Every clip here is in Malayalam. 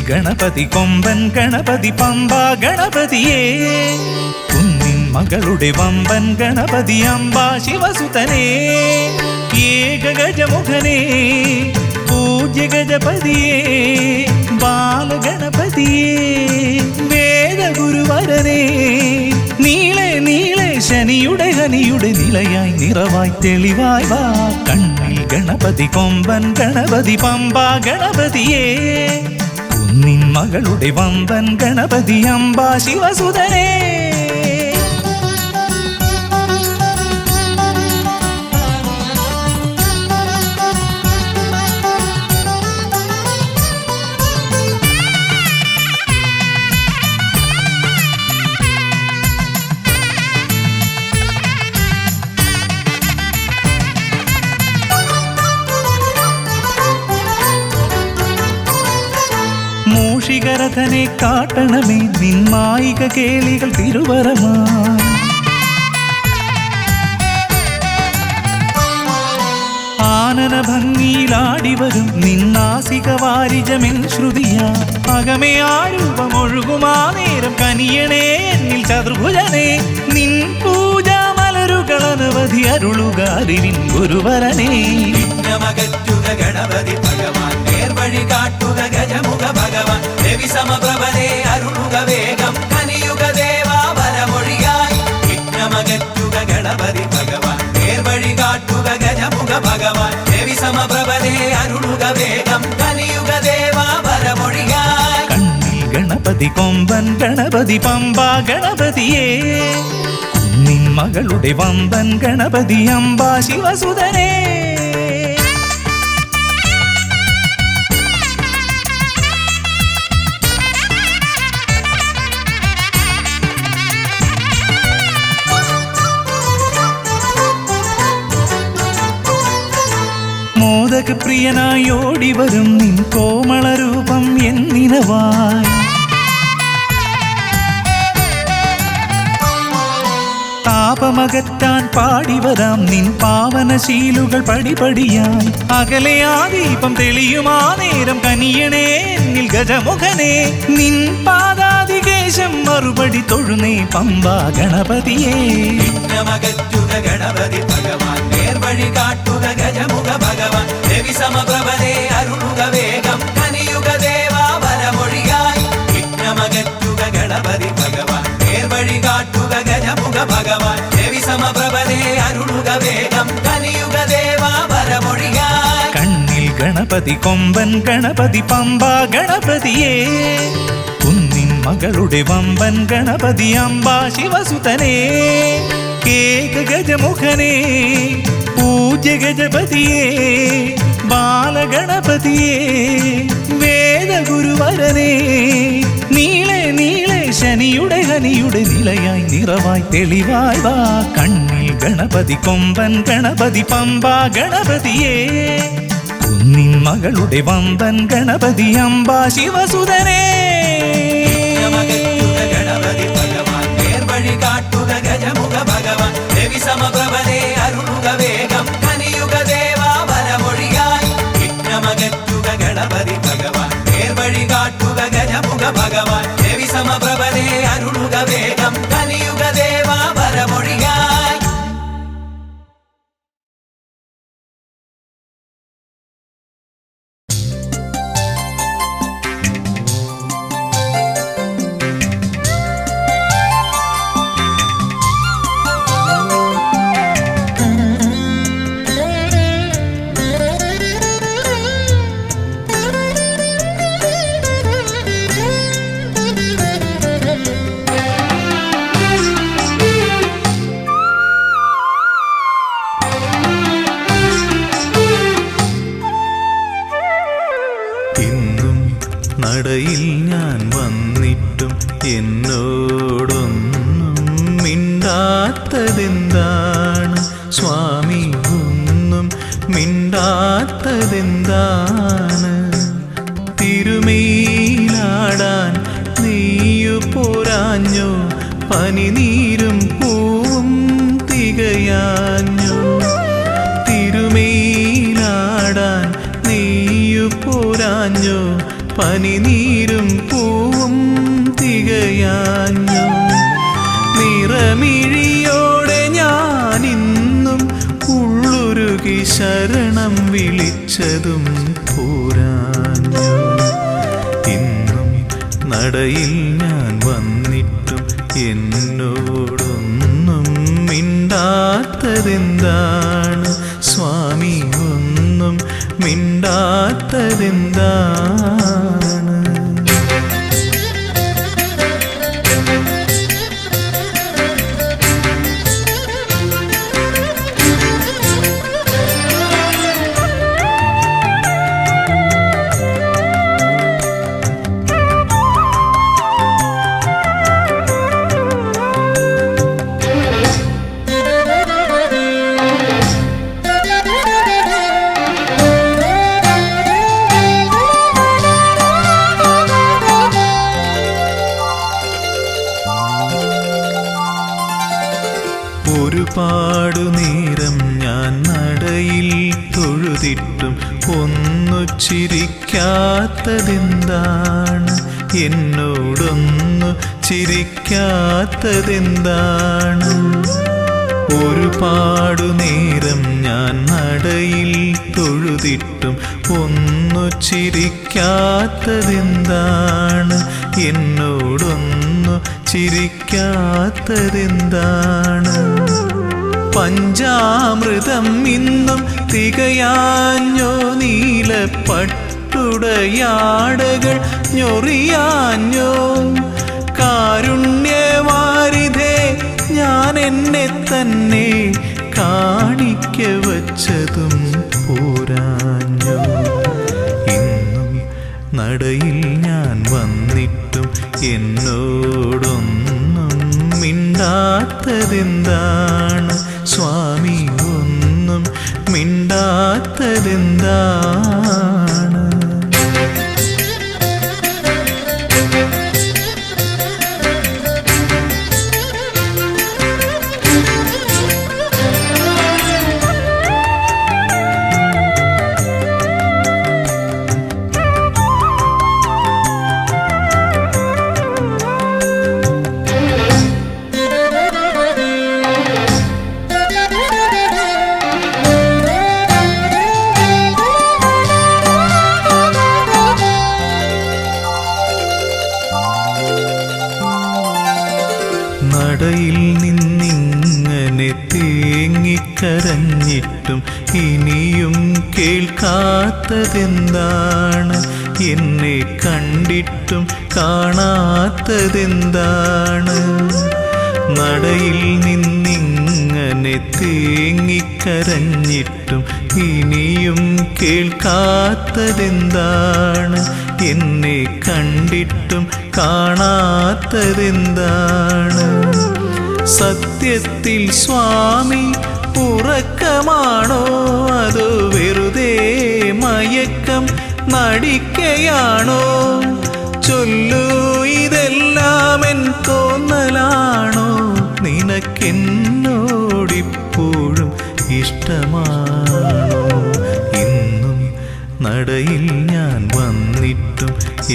ഗണപതി കൊമ്പൻ ഗണപതി പമ്പ ഗണപതിയേ കുന്നിൻ മകളുടെ വമ്പൻ ഗണപതി അംബ ശിവസുതനേ ഏകഗജമുഖനേ പൂജ്യ ഗജപതിയേ ബാലഗണപതിയേ വേദഗുരുവരനേ നീളെ നീളെ ശനിയുടെ ഹനിയുടെ നിലയായി നിറവായി തെളിവായി വാ കണ്ണിൽ ഗണപതി കൊമ്പൻ ഗണപതി പമ്പ ഗണപതിയേ കുന്നിൻ മകളുടെ വമ്പൻ ഗണപതി അംബ ശിവസുതനേ മൂഷികരഥനെ കാട്ടണമേ നിന്മായിക കേളികൾ തിരുവരമായി ആനന ഭംഗിയിലാടിവരും നിന്നാസിക വാരിജമെൻ ശ്രുതിയാ അകമേ ആരൂപമൊഴുകുമാ നേരം കനിയണേ എന്നിൽ ചതുർഭുജനേ നിൻ പൂജാ മലരുകൾ അനവധി അരുളുക അറിവിൻ ഗുരുവരനേ വിഘ്നമകറ്റുക ഗണപതി ഭഗവാൻ നേർവഴി കാട്ടുക ഗജമുഖ ഭഗവാൻ രവി സമപ്രഭനെ അരുളുക വേഗം കനിയുക ദേവാ വരമൊഴിയായി വിഘ്നമകറ്റുക ഗണപതി ഭഗവാൻ നേർവഴി കാട്ടുക ഗജമുഖ ഭഗവാൻ രവി സമപ്രഭനെ അരുളുക വേഗം കനിയുക ദേവാ വരമൊഴിയായി കണ്ണിൽ ഗണപതി കൊമ്പൻ ഗണപതി പമ്പ ഗണപതിയേ കുന്നിൻ മകളുടെ വമ്പൻ ഗണപതി അംബ ശിവസുതനേ പ്രിയനായി ഓടിവരും നിൻ കോമളരൂപം എന്നിനവായി താപമകറ്റാൻ പാടിവരാം നിൻ പാവനശീലുകൾ പടിപടിയായി അകലെ ആ ദീപം തെളിയുമാ നേരം കനിയണേ എന്നിൽ ഗജമുഖനേ നിൻ പാദാതികേശം മറുപടി തൊഴുന്നേ പമ്പ ഗണപതിയേ വിഘ്നമകറ്റുക ഗണപതി ഭഗവാൻ നേർവഴി കാട്ടുക ഗജമുഖ ഭഗവാൻ രവി സമപ്രഭനെ അരുളുക വേഗം കനിയുക ദേവാ വരമൊഴിയായി വിഘ്നമകറ്റുക ഗണപതി ഭഗവാൻ നേർവഴി കാട്ടുക ഗജമുഖ ഭഗവാൻ രവി സമപ്രഭനെ അരുളുക വേഗം കനിയുക ദേവാ വരമൊഴിയായി കണ്ണിൽ ഗണപതി കൊമ്പൻ ഗണപതി പമ്പ ഗണപതിയേ കുന്നിൻ മകളുടെ വമ്പൻ ഗണപതി അംബ ശിവസുതനേ ഏകഗജമുഖനേ പൂജ്യ ഗജപതിയേ ബാലഗണപതിയേ വേദഗുരുവരനേ നീളെ നീളെ ശനിയുടെ ഹനിയുടെ നിലയായി നിറവായി തെളിവായി വാ കണ്ണിൽ ഗണപതി കൊമ്പൻ ഗണപതി പമ്പ ഗണപതിയേ കുന്നിൻ മകളുടെ വമ്പൻ ഗണപതി അംബ ശിവസുതനേ ഗണപതി ഭഗവാൻ നേർവഴി കാട്ടുക ഗജമുഖ ഭഗവാൻ രവി സമപ്രഭനെ അരുളുക വേഗം കനിയുക ദേവാ വരമൊഴിയായി വിഘ്നമകറ്റുക ഗണപതി ഭഗവാൻ നേർവഴി കാട്ടുക ഗജമുഖ ഭഗവാൻ രവി സമപ്രഭനെ അരുളുക വേഗം കനിയുക ദേവാ വരമൊഴിയായി നടയിൽ ഞാൻ വന്നിട്ടും എന്നോടൊന്നും മിണ്ടാത്തതെന്താണ് സ്വാമി ഒന്നും മിണ്ടാത്തതെന്താണ് തിരുമേലാടാൻ നെയ്യു പോരാഞ്ഞോ പനിനീരും പൂവും തികയാഞ്ഞോ തിരുമേലാടാൻ നെയ്യു പോരാഞ്ഞോ പനിനീരും പൂവും തികയാഞ്ഞു. നിറമിഴിയോടെ ഞാനിന്നും ഉള്ളുരുകി ശരണം വിളിച്ചതും പോരാഞ്ഞു. ഇന്നും നടയിൽ ഞാൻ വന്നിട്ടും എന്നോടൊന്നും മിണ്ടാത്തതെന്താണ് സ്വാമി, ഒന്നും മിണ്ടാത്തതെന്താണ്? ഒരുപാടു നേരം ഞാൻ നടയിൽ തൊഴുതിട്ടും ഒന്നു ചിരിക്കാത്തതെന്താണ്? എന്നോടൊന്നു ചിരിക്കാത്തതെന്താണ്? ഒരുപാടു നേരം ഞാൻ നടയിൽ തൊഴുതിട്ടും ഒന്നു ചിരിക്കാത്തതെന്താണ്? എന്നോടൊന്നു ചിരിക്കാത്തതെന്താണ്? പഞ്ചാമൃതം ഇന്നും തികയാഞ്ഞോ? നീലപ്പട്ടുടയാടകൾ ഞൊറിയാഞ്ഞോ? കാരുണ്യവാരിധേ, ഞാൻ എന്നെ തന്നെ കാണിക്ക വച്ചതും പോരാഞ്ഞോ? ഇന്നും നടയിൽ ഞാൻ വന്നിട്ടും എന്നോടൊന്നും മിണ്ടാത്തതെന്താണ് സ്വാമി, ഒന്നും മിണ്ടാത്തതെന്താണ്? നടയിൽ നിന്നിങ്ങനെ തേങ്ങിക്കരഞ്ഞിട്ടും ഇനിയും കേൾക്കാത്തതെന്താണ്? എന്നെ കണ്ടിട്ടും കാണാത്തതെന്താണ്? നടയിൽ നിന്നിങ്ങനെ തേങ്ങിക്കരഞ്ഞിട്ടും ഇനിയും കേൾക്കാത്തതെന്താണ്? എന്നെ കണ്ടിട്ടും കാണാത്തതെന്താണ്? സത്യത്തിൽ സ്വാമി ഉറക്കമാണോ? അതോ വെറുതെ മയക്കം നടിക്കയാണോ? ചൊല്ലൂ, ഇതെല്ലാം എൻ തോന്നലാണോ? നിനക്കെന്നോടിപ്പോഴും ഇഷ്ടമാണോ? ഇന്നും നടയിൽ ഞാൻ വന്നിട്ടും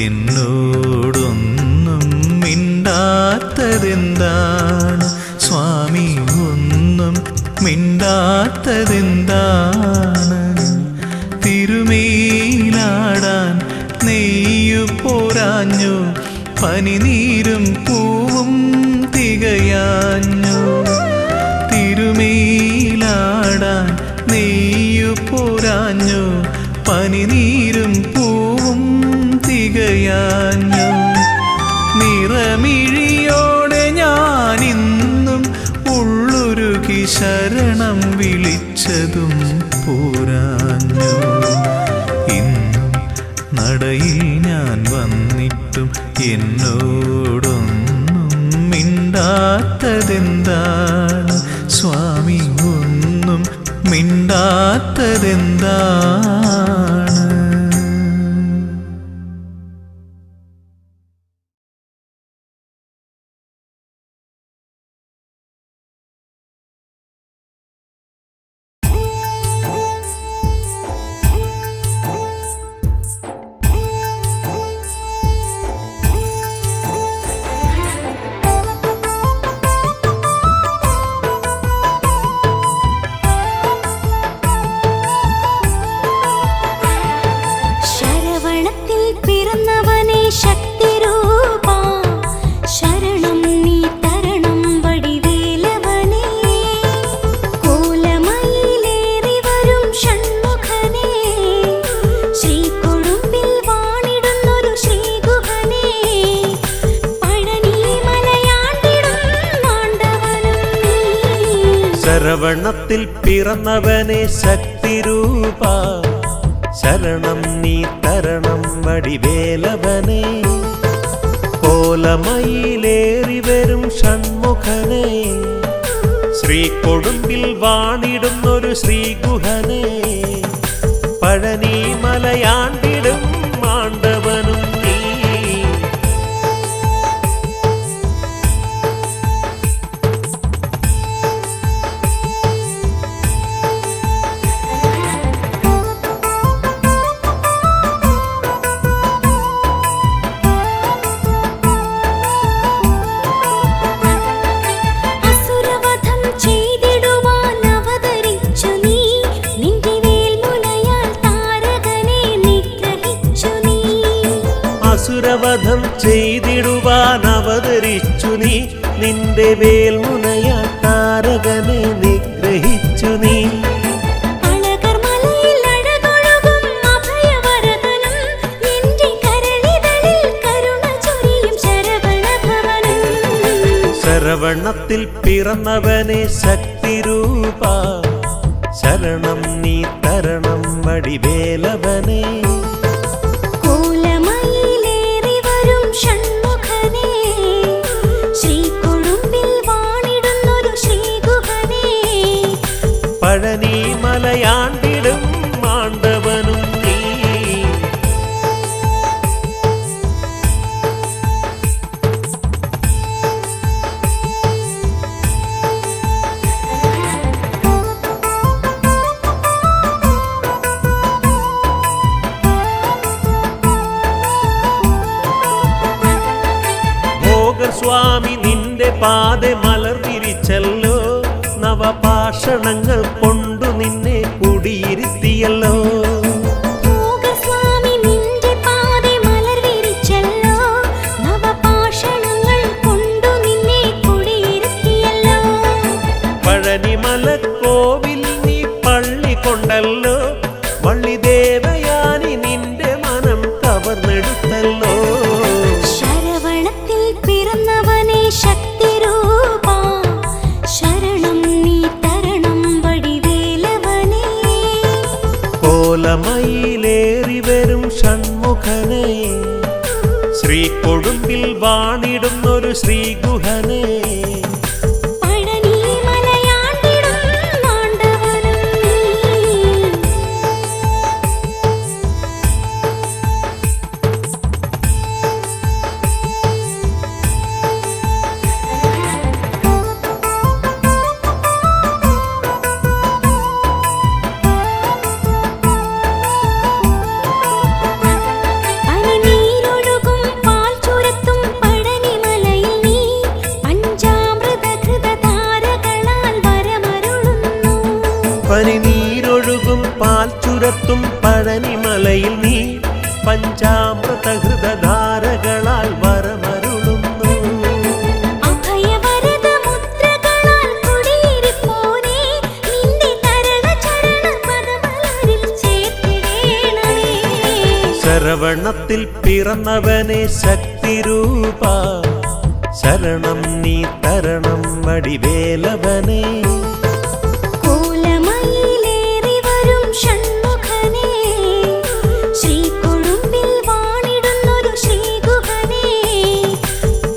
എന്നോടൊന്നും മിണ്ടാത്തതെന്താണ് സ്വാമി, ഒന്നും മിണ്ടാത്തതെന്താണ്? തിരുമേലാടാൻ നെയ്യു പോരാഞ്ഞു, പനിനീരും പൂവും തികയാഞ്ഞു. തിരുമേലാടാൻ നെയ്യു പോരാഞ്ഞു, പനിനീരും പൂവും തികയാഞ്ഞു. നിറമിഴിയോടെ ഞാനിന്നും ഉള്ളുരുകി ശരണം വിളിച്ചതും പോരാഞ്ഞു. ഇന്നും നടയിൽ ഞാൻ വന്നിട്ടും എന്നോടൊന്നും മിണ്ടാത്തതെന്താണ് സ്വാമി, ഒന്നും മിണ്ടാത്തതെന്താണ്? ശരവണത്തിൽ പിറന്നവനെ ശക്തിരൂപ ശരണം നീ തരണം വടിവേലവനെ കോലമയിലേറി വരും ഷൺമുഖനെ ശ്രീകൊടുമ്പിൽ വാണിടുന്നൊരു ശ്രീഗുഹനെ പഴനി മലയാണ്ടിടും മാണ്ടവനും നീ അസുരവധം ചെയ്തിടുവാൻ അവതരിച്ചു നീ നിന്റെ വേൽമുനയാൽ താരകനെ നിഗ്രഹിച്ചു നീ ശരവണത്തിൽ പിറന്നവനെ ശക്തിരൂപ ശരണം നീ തരണം വടിവേലവനെ പഴനി മലയാണ്ടിടും മാണ്ടവനും നീ ഭോഗസ്വാമി നിന്റെ പാത മലർവിരിച്ചല്ലോ നവപാഷണങ്ങൾ കൊണ്ടു നിന്നെ കുടിയിരുത്തിയല്ലോ പഴനിമലക്കോവിൽ നീ പള്ളി കൊണ്ടല്ലോ വള്ളിദേവയാനി നിന്റെ മനം കവർന്നെടുത്തല്ലോ ശരവണത്തിൽ പിറന്നവനെ ശക്തിരൂപ ശരണം നീ തരണം വടിവേലവനെ കോലമയിലേറി വരും ഷൺമുഖനെ ശ്രീകൊടുമ്പിൽ വാണിടുന്നൊരു ശ്രീഗുഹനെ പഴനി മലയാണ്ടിടും മാണ്ടവനും നീ പനിനീരൊഴുകും പാൽ ചുരത്തും പഴനിമലയിൽ നീ പഞ്ചാമൃതഘൃതധാരകളാൽ വരമരുളുന്നു പനിനീരൊഴുകും പാൽ ചുരത്തും പഴനിമലയിൽ നീ പഞ്ചാമൃതഹൃതധാരകളാൽ വരമരുളുന്നു അഭയവരദ മുദ്രകളാൽ കുടിയിരിപ്പോനെ നിന്റെ തരണചരണ പദമലരിൽ ചേർത്തിടേണമേ ശരവണത്തിൽ പിറന്നവനെ ശക്തിരൂപ ശരണം നീ തരണം വടിവേലവനെ കോലമയിലേറി വരും ഷൺമുഖനെ ശ്രീകൊടുമ്പിൽ വാണിടുന്നൊരു ശ്രീഗുഹനെ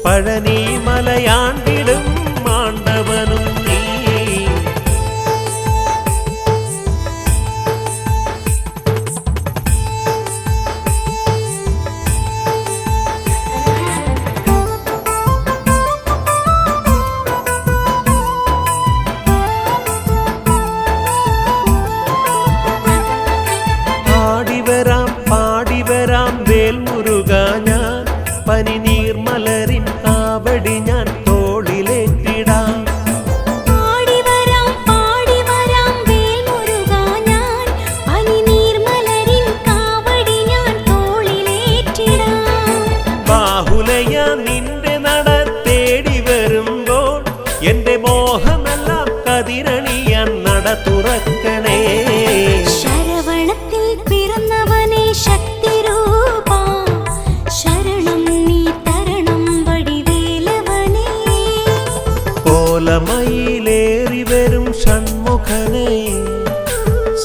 പഴനി മലയാണ്ടിടും മാണ്ടവനും നീ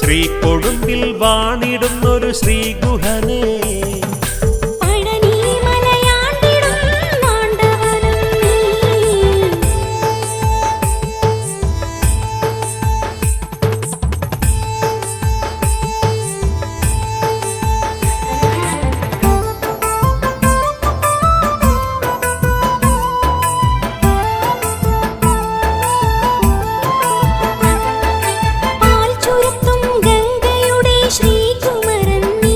ശ്രീകൊടുമ്പിൽ വാണിടുന്നൊരു ശ്രീഗുഹനേ പഴനി മലയാണ്ടിടും ആണ്ടവനും നീ. പാൽ ചുരത്തും ഗംഗയുടെ ശ്രീകുമരൻ നീ,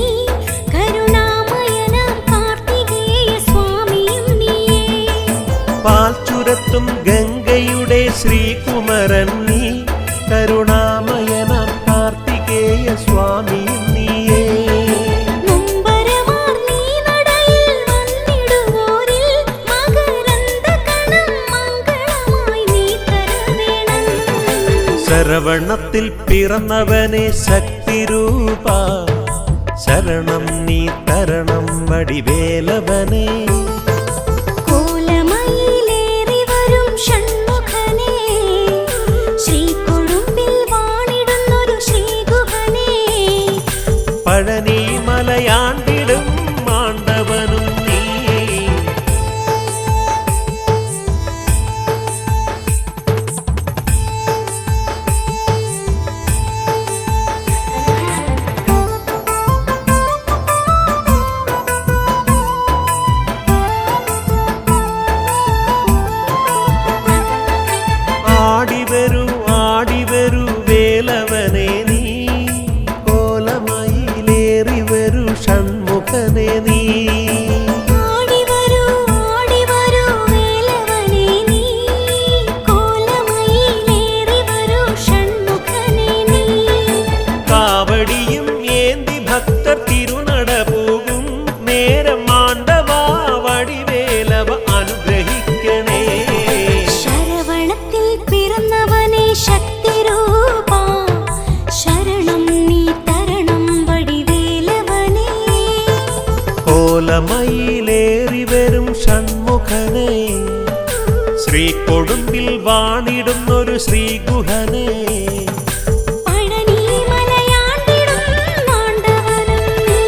കരുണാമയനാം കാർത്തികേയ സ്വാമിയും നീയേ. പാൽ ചുരത്തും ഗംഗയുടെ ശ്രീകുമരൻ നീ കരുണാമയനാം കാർത്തികേയ സ്വാമിയും നീയേ നൊമ്പരമാർ നീ നടയിൽ വന്നിടുവോരിൽ മകരന്ദകണം മംഗളമായി നീ തരവേണം. ശരവണത്തിൽ പിറന്നവനെ ശക്തിരൂപ ശരണം നീ തരണം വടിവേലവനേ കോലമയിലേറി വരും ഷൺമുഖനേ, ശ്രീകൊടുമ്പിൽ വാണിടുന്നൊരു ശ്രീഗുഹനേ. പഴനി മലയാണ്ടിടും ആണ്ടവനും നീ ആടിവരൂ വേലവനേ നീ കോലമയിലേറി വരൂ ഷൺമുഖനേ നീ ആടിവരൂ വേലവനേ നീ, കോലമയിലേറി വരൂ ഷൺമുഖനേ നീ. കാവടിയും ഏന്തി ഭക്തർ തിരുനട പോകും നേരം ആണ്ടവാ വടിവേലവ അനുഗ്രഹിക്കണേ ശരവണത്തിൽ പിറന്നവനേ ശക്തിരൂപാ, ശരണം നീ തരണം വടിവേലവനേ. കോലമയിലേറി വരും ഷൺമുഖനേ ശ്രീകൊടുമ്പിൽ വാണിടുന്നൊരു ശ്രീഗുഹനേ പഴനി മലയാണ്ടിടും ആണ്ടവനും നീ.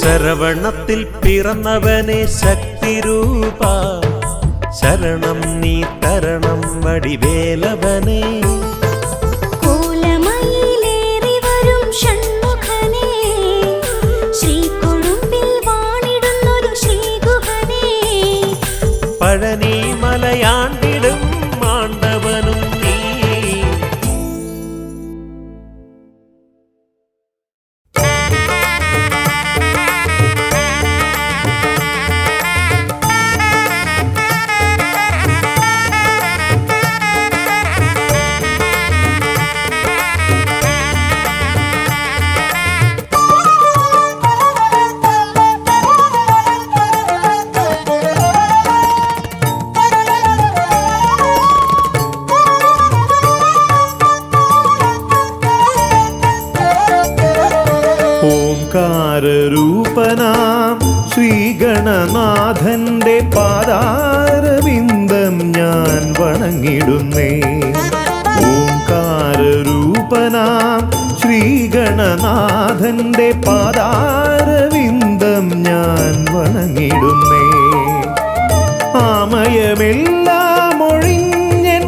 ശരവണത്തിൽ പിറന്നവനെ ശക്തിരൂപ ശരണം നീ തരണം വടിവേലവനേ കോലമയിലേറി വരും ഷൺമുഖനേ, ശ്രീകൊടുമ്പിൽ വാണിടുന്നൊരു ശ്രീഗുഹനേ. പഴനി മലയാണ്ടിടും ആണ്ടവനും നീ ഓംകാരരൂപനാം ശ്രീഗണനാഥന്റെ പാദാരവിന്ദം ഞാൻ വണങ്ങിടുന്നേ. ഓംകാരരൂപനാം ശ്രീഗണനാഥന്റെ പാദാരവിന്ദം ഞാൻ വണങ്ങിടുന്നേ. ആമയമെല്ലാം ഒഴിഞ്ഞൻ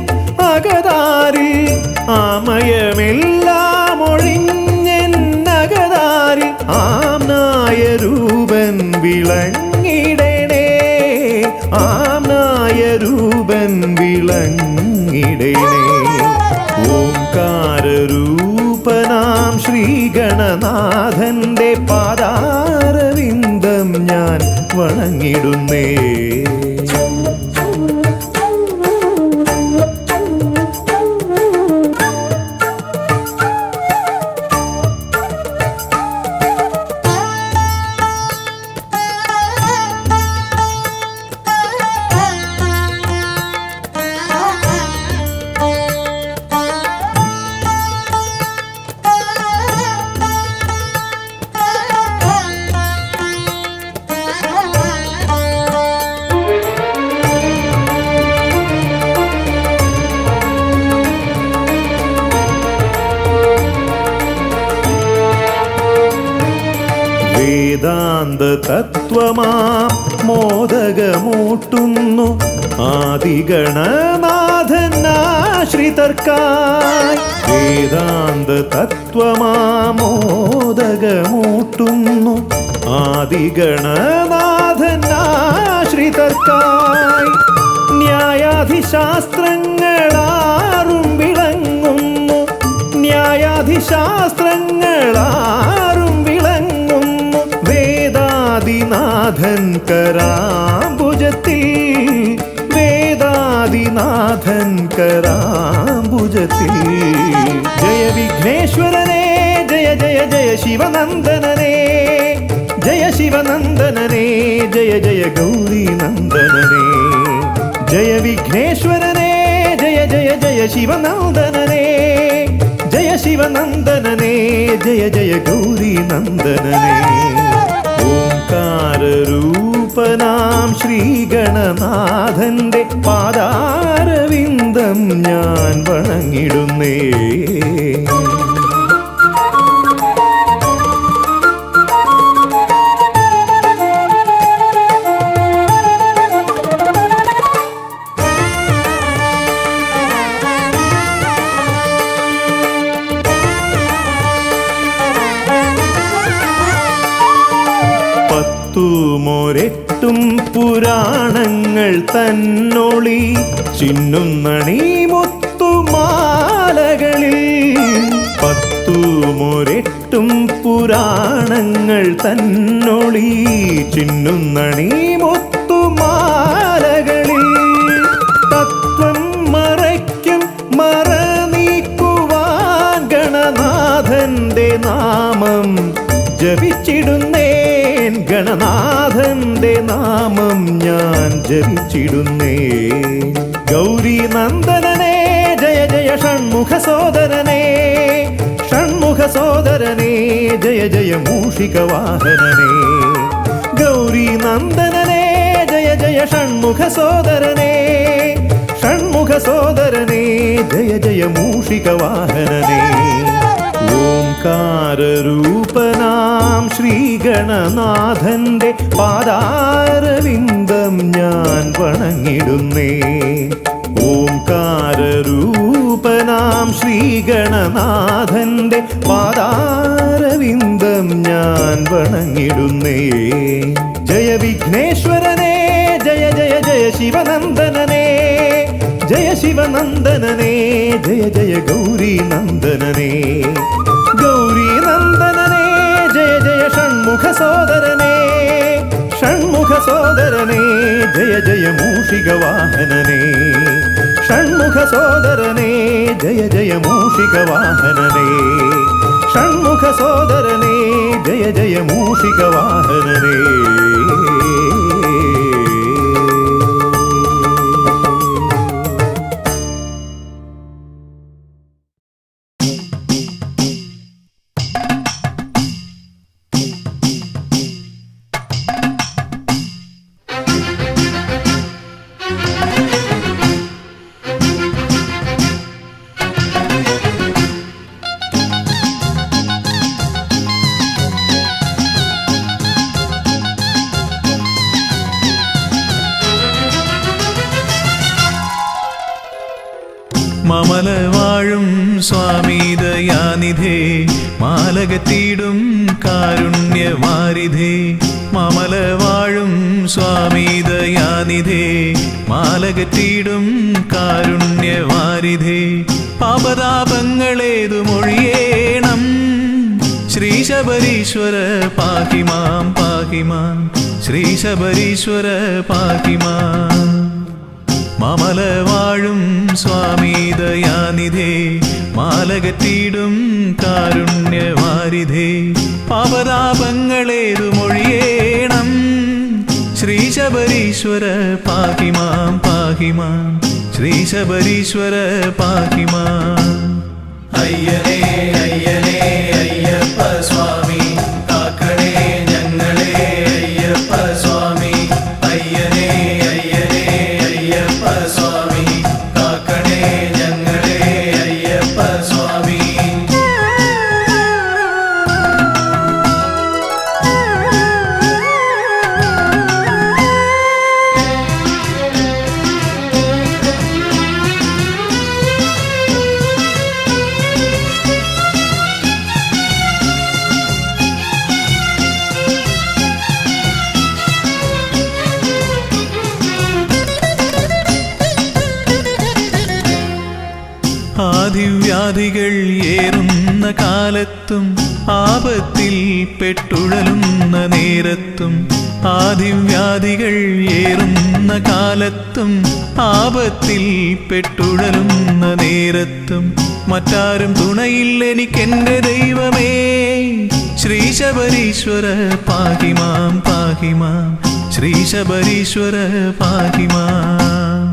അകതാരിൽ, ആമയമെല്ലാം ഒഴിഞ്ഞൻ അകതാരിൽ ആംനായ രൂപൻ വിളങ്ങിടണേ, ആംനായ രൂപൻ വിളങ്ങിടണേ. ഓംകാരരൂപനാം ശ്രീഗണനാഥന്റെ പാദാരവിന്ദം ഞാൻ വണങ്ങിടുന്നേ. വേദാന്ത തത്വമാം മോദകമൂട്ടുന്നു ആദിഗണനാഥനാശ്രിതർക്കായി. വേദാന്ത തത്വമാം മോദകമൂട്ടുന്നു ആദിഗണനാഥനാശ്രിതർക്കായി. ന്യായാധിശാസ്ത്രങ്ങളാറും വിളങ്ങുന്നു, ന്യായാധിശാസ്ത്രങ്ങളാറും വിളങ്ങുന്നു വേദാദിനാഥൻ കരാംബുജത്തിൽ, വേദാദിനാഥൻ കരാംബുജത്തിൽ. ജയ വിഘ്നേശ്വരനേ ജയ ജയ ജയ ശിവനന്ദനനേ, ജയ ശിവനന്ദനനേ ജയ ജയ ഗൗരീനന്ദനനേ. ജയ വിഘ്നേശ്വരനേ ജയ ജയ ജയ ശിവനന്ദനനേ, ജയ ശിവനന്ദനനേ ജയ ജയ ഗൗരീനന്ദനനേ. ഓംകാരരൂപനാം ശ്രീഗണനാഥന്റെ പാദാരവിന്ദം ഞാൻ വണങ്ങിടുന്നേ. പത്തുമൊരെട്ടും പുരാണങ്ങൾ തന്നൊളി ചിന്നുന്നണി മുത്തുമാലകളിൽ. പത്തുമൊരെട്ടും പുരാണങ്ങൾ തന്നൊളി ചിന്നുന്നണി മുത്തുമാലകളിൽ. തത്വം മറയ്ക്കും മറ നീക്കുവാൻ ഗണനാഥന്റെ നാമം ജപിച്ചിടുന്നേൻ, ഗണനാഥന്റെ നാമം ഞാൻ ജപിച്ചിടുന്നേൻ. ഗൗരീനന്ദനനേ ജയ ജയ ഷൺമുഖ സോദരനേ, ഷൺമുഖ സോദരനേ ജയ ജയ മൂഷികവാഹനനേ. ഗൗരീനന്ദനനേ ജയ ജയ ഷൺമുഖ സോദരനേ, ഷൺമുഖ സോദരനേ ജയ ജയ മൂഷികവാഹനനേ. ഓംകാരരൂപനാം ശ്രീഗണനാഥന്റെ പാദാരവിന്ദം ഞാൻ വണങ്ങിടുന്നേ. ഓംകാരരൂപനാം ശ്രീഗണനാഥന്റെ പാദാരവിന്ദം ഞാൻ വണങ്ങിടുന്നേ. ജയ വിഘ്നേശ്വരനേ ജയ ജയ ജയ ശിവനന്ദനനേ, ജയ ശിവനന്ദനനേ ജയ ജയ ഗൗരീനന്ദനനേ. ഗൗരീനന്ദനനേ ജയ ജയ ഷൺമുഖ സോദരനേ, ഷൺമുഖ സോദരനേ ജയ ജയ മൂഷികവാഹനനേ. ഷൺമുഖ സോദരനേ ജയ ജയ മൂഷികവാഹനനേ, ഷൺമുഖ സോദരനേ ജയ ജയ മൂഷികവാഹനനേ. മമല വാഴും സ്വാമി ദയാനിധേ, മാലകത്തിടും കാരുണ്യവാരിധേ. മമല വാഴും സ്വാമി ദയാനിധേ, മാലകത്തിടും കാരുണ്യവാരിധേ. പാപതാപങ്ങളേതു മൊഴിയേണം, ശ്രീ ശബരീശ്വര പാഹിമാം പാഹിമാം, ശ്രീ ശബരീശ്വര പാഹിമാം. മമല വാഴും സ്വാമി ദയാനിധേ, മാലകത്തിടും കാരുണ്യവാരിധേ. പാപതാപങ്ങളേതു മൊഴിയേണം, ശ്രീ ശബരീശ്വര പാഹിമാം പാഹിമാം, ശ്രീ ശബരീശ്വര പാഹിമാം. അയ്യനേ അയ്യനേ അയ്യപ്പ സ്വാമി, കാക്കണേ ഞങ്ങളെ അയ്യപ്പ സ്വാമി. അയ്യനേ അയ്യനേ അയ്യപ്പ സ്വാമി, കാക്കണേ ഞങ്ങളെ അയ്യപ്പ സ്വാമി. വ്യാധികൾ ഏറുന്ന കാലത്തും ആപത്തിൽ പെട്ടുഴലുന്ന നേരത്തും വ്യാധികൾ ഏറുന്ന കാലത്തും ആപത്തിൽ പെട്ടുഴലുന്ന നേരത്തും മറ്റാരും തുണയില്ലെനിക്കെന്റെ ദൈവമേ ശ്രീ ശബരീശ്വര പാഹി മാം പാഹി മാം ശ്രീ ശബരീശ്വര പാഹി മാം.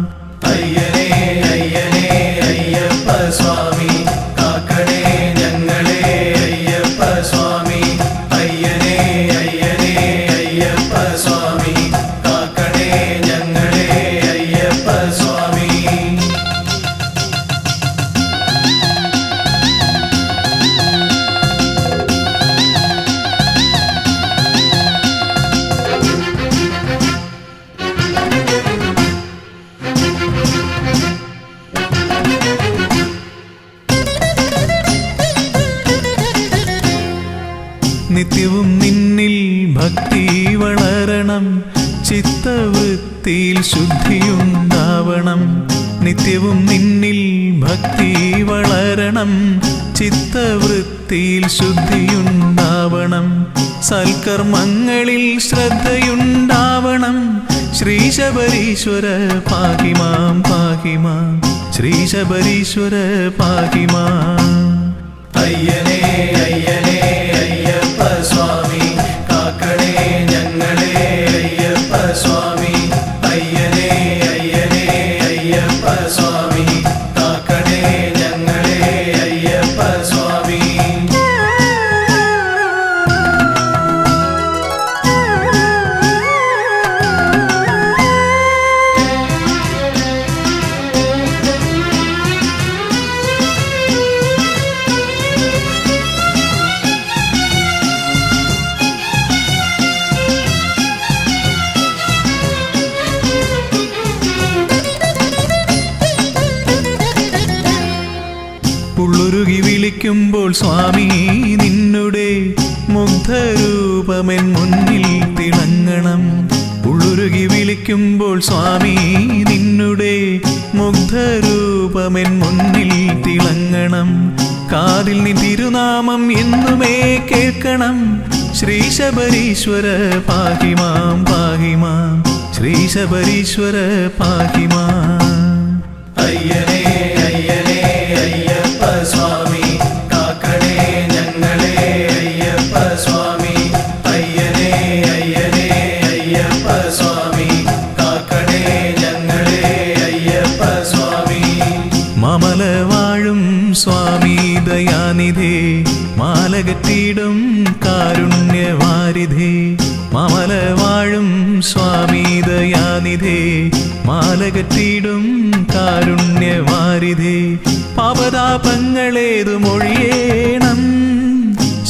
അയ്യനേ അയ്യനേ അയ്യപ്പ സ്വാമി കാക്കണേ ഞങ്ങളെ അയ്യപ്പ സ്വാമി. അയ്യനേ അയ്യനേ അയ്യപ്പ സ്വാമി കാക്കണേ ഞങ്ങളെ അയ്യപ്പ സ്വാമി. നിത്യവും നിന്നിൽ ഭക്തി വളരണം ചിത്തവൃത്തിയിൽ ശുദ്ധിയുണ്ടാവണം. നിത്യവും നിന്നിൽ ഭക്തി വളരണം ചിത്തവൃത്തിയിൽ ശുദ്ധിയുണ്ടാവണം. സൽക്കർമ്മങ്ങളിൽ ശ്രദ്ധയുണ്ടാവണം. ശ്രീ ശബരീശ്വര പാഹി മാം പാഹി മാം ശ്രീ ശബരീശ്വര പാഹി മാം. അയ്യനേ അയ്യനേ അയ്യപ്പ സ്വാമി കാക്കണേ ഞങ്ങളെ അയ്യപ്പ സ്വാമി. അയ്യനേ അയ്യനേ അയ്യപ്പ സ്വാമി കാക്കണേ ഞങ്ങളെ അയ്യപ്പ സ്വാമി. ഉള്ളുരുകി വിളിക്കുമ്പോൾ സ്വാമി നിന്നുടെ മുഗ്ധരൂപമെൻ മുന്നിൽ തിളങ്ങണം. ഉള്ളുരുകി വിളിക്കുമ്പോൾ സ്വാമി നിന്നുടെ മുഗ്ധരൂപമെൻ മുന്നിൽ തിളങ്ങണം. കാതിൽ നീ തിരുനാമം എന്നുമേ കേൾക്കണം. ശ്രീ ശബരീശ്വര പാഹി മാം പാഹി മാം ശ്രീ ശബരീശ്വര പാഹി മാം. അയ്യനേ അയ്യനേ അയ്യപ്പ സ്വാമി കാക്കണേ ഞങ്ങളെ അയ്യപ്പ സ്വാമി. അയ്യനേ അയ്യനേ അയ്യപ്പ സ്വാമി കാക്കണേ ഞങ്ങളെ അയ്യപ്പ സ്വാമി. മാമല വാഴും സ്വാമി ദയാനിധേ മാലകറ്റിടും കാരുണ്യവാരിധേ. മാമല വാഴും സ്വാമി ദയാനിധേ മാലകറ്റിടും കാരുണ്യവാരിധേ. പാപതാപങ്ങളേതു മൊഴിയേണം.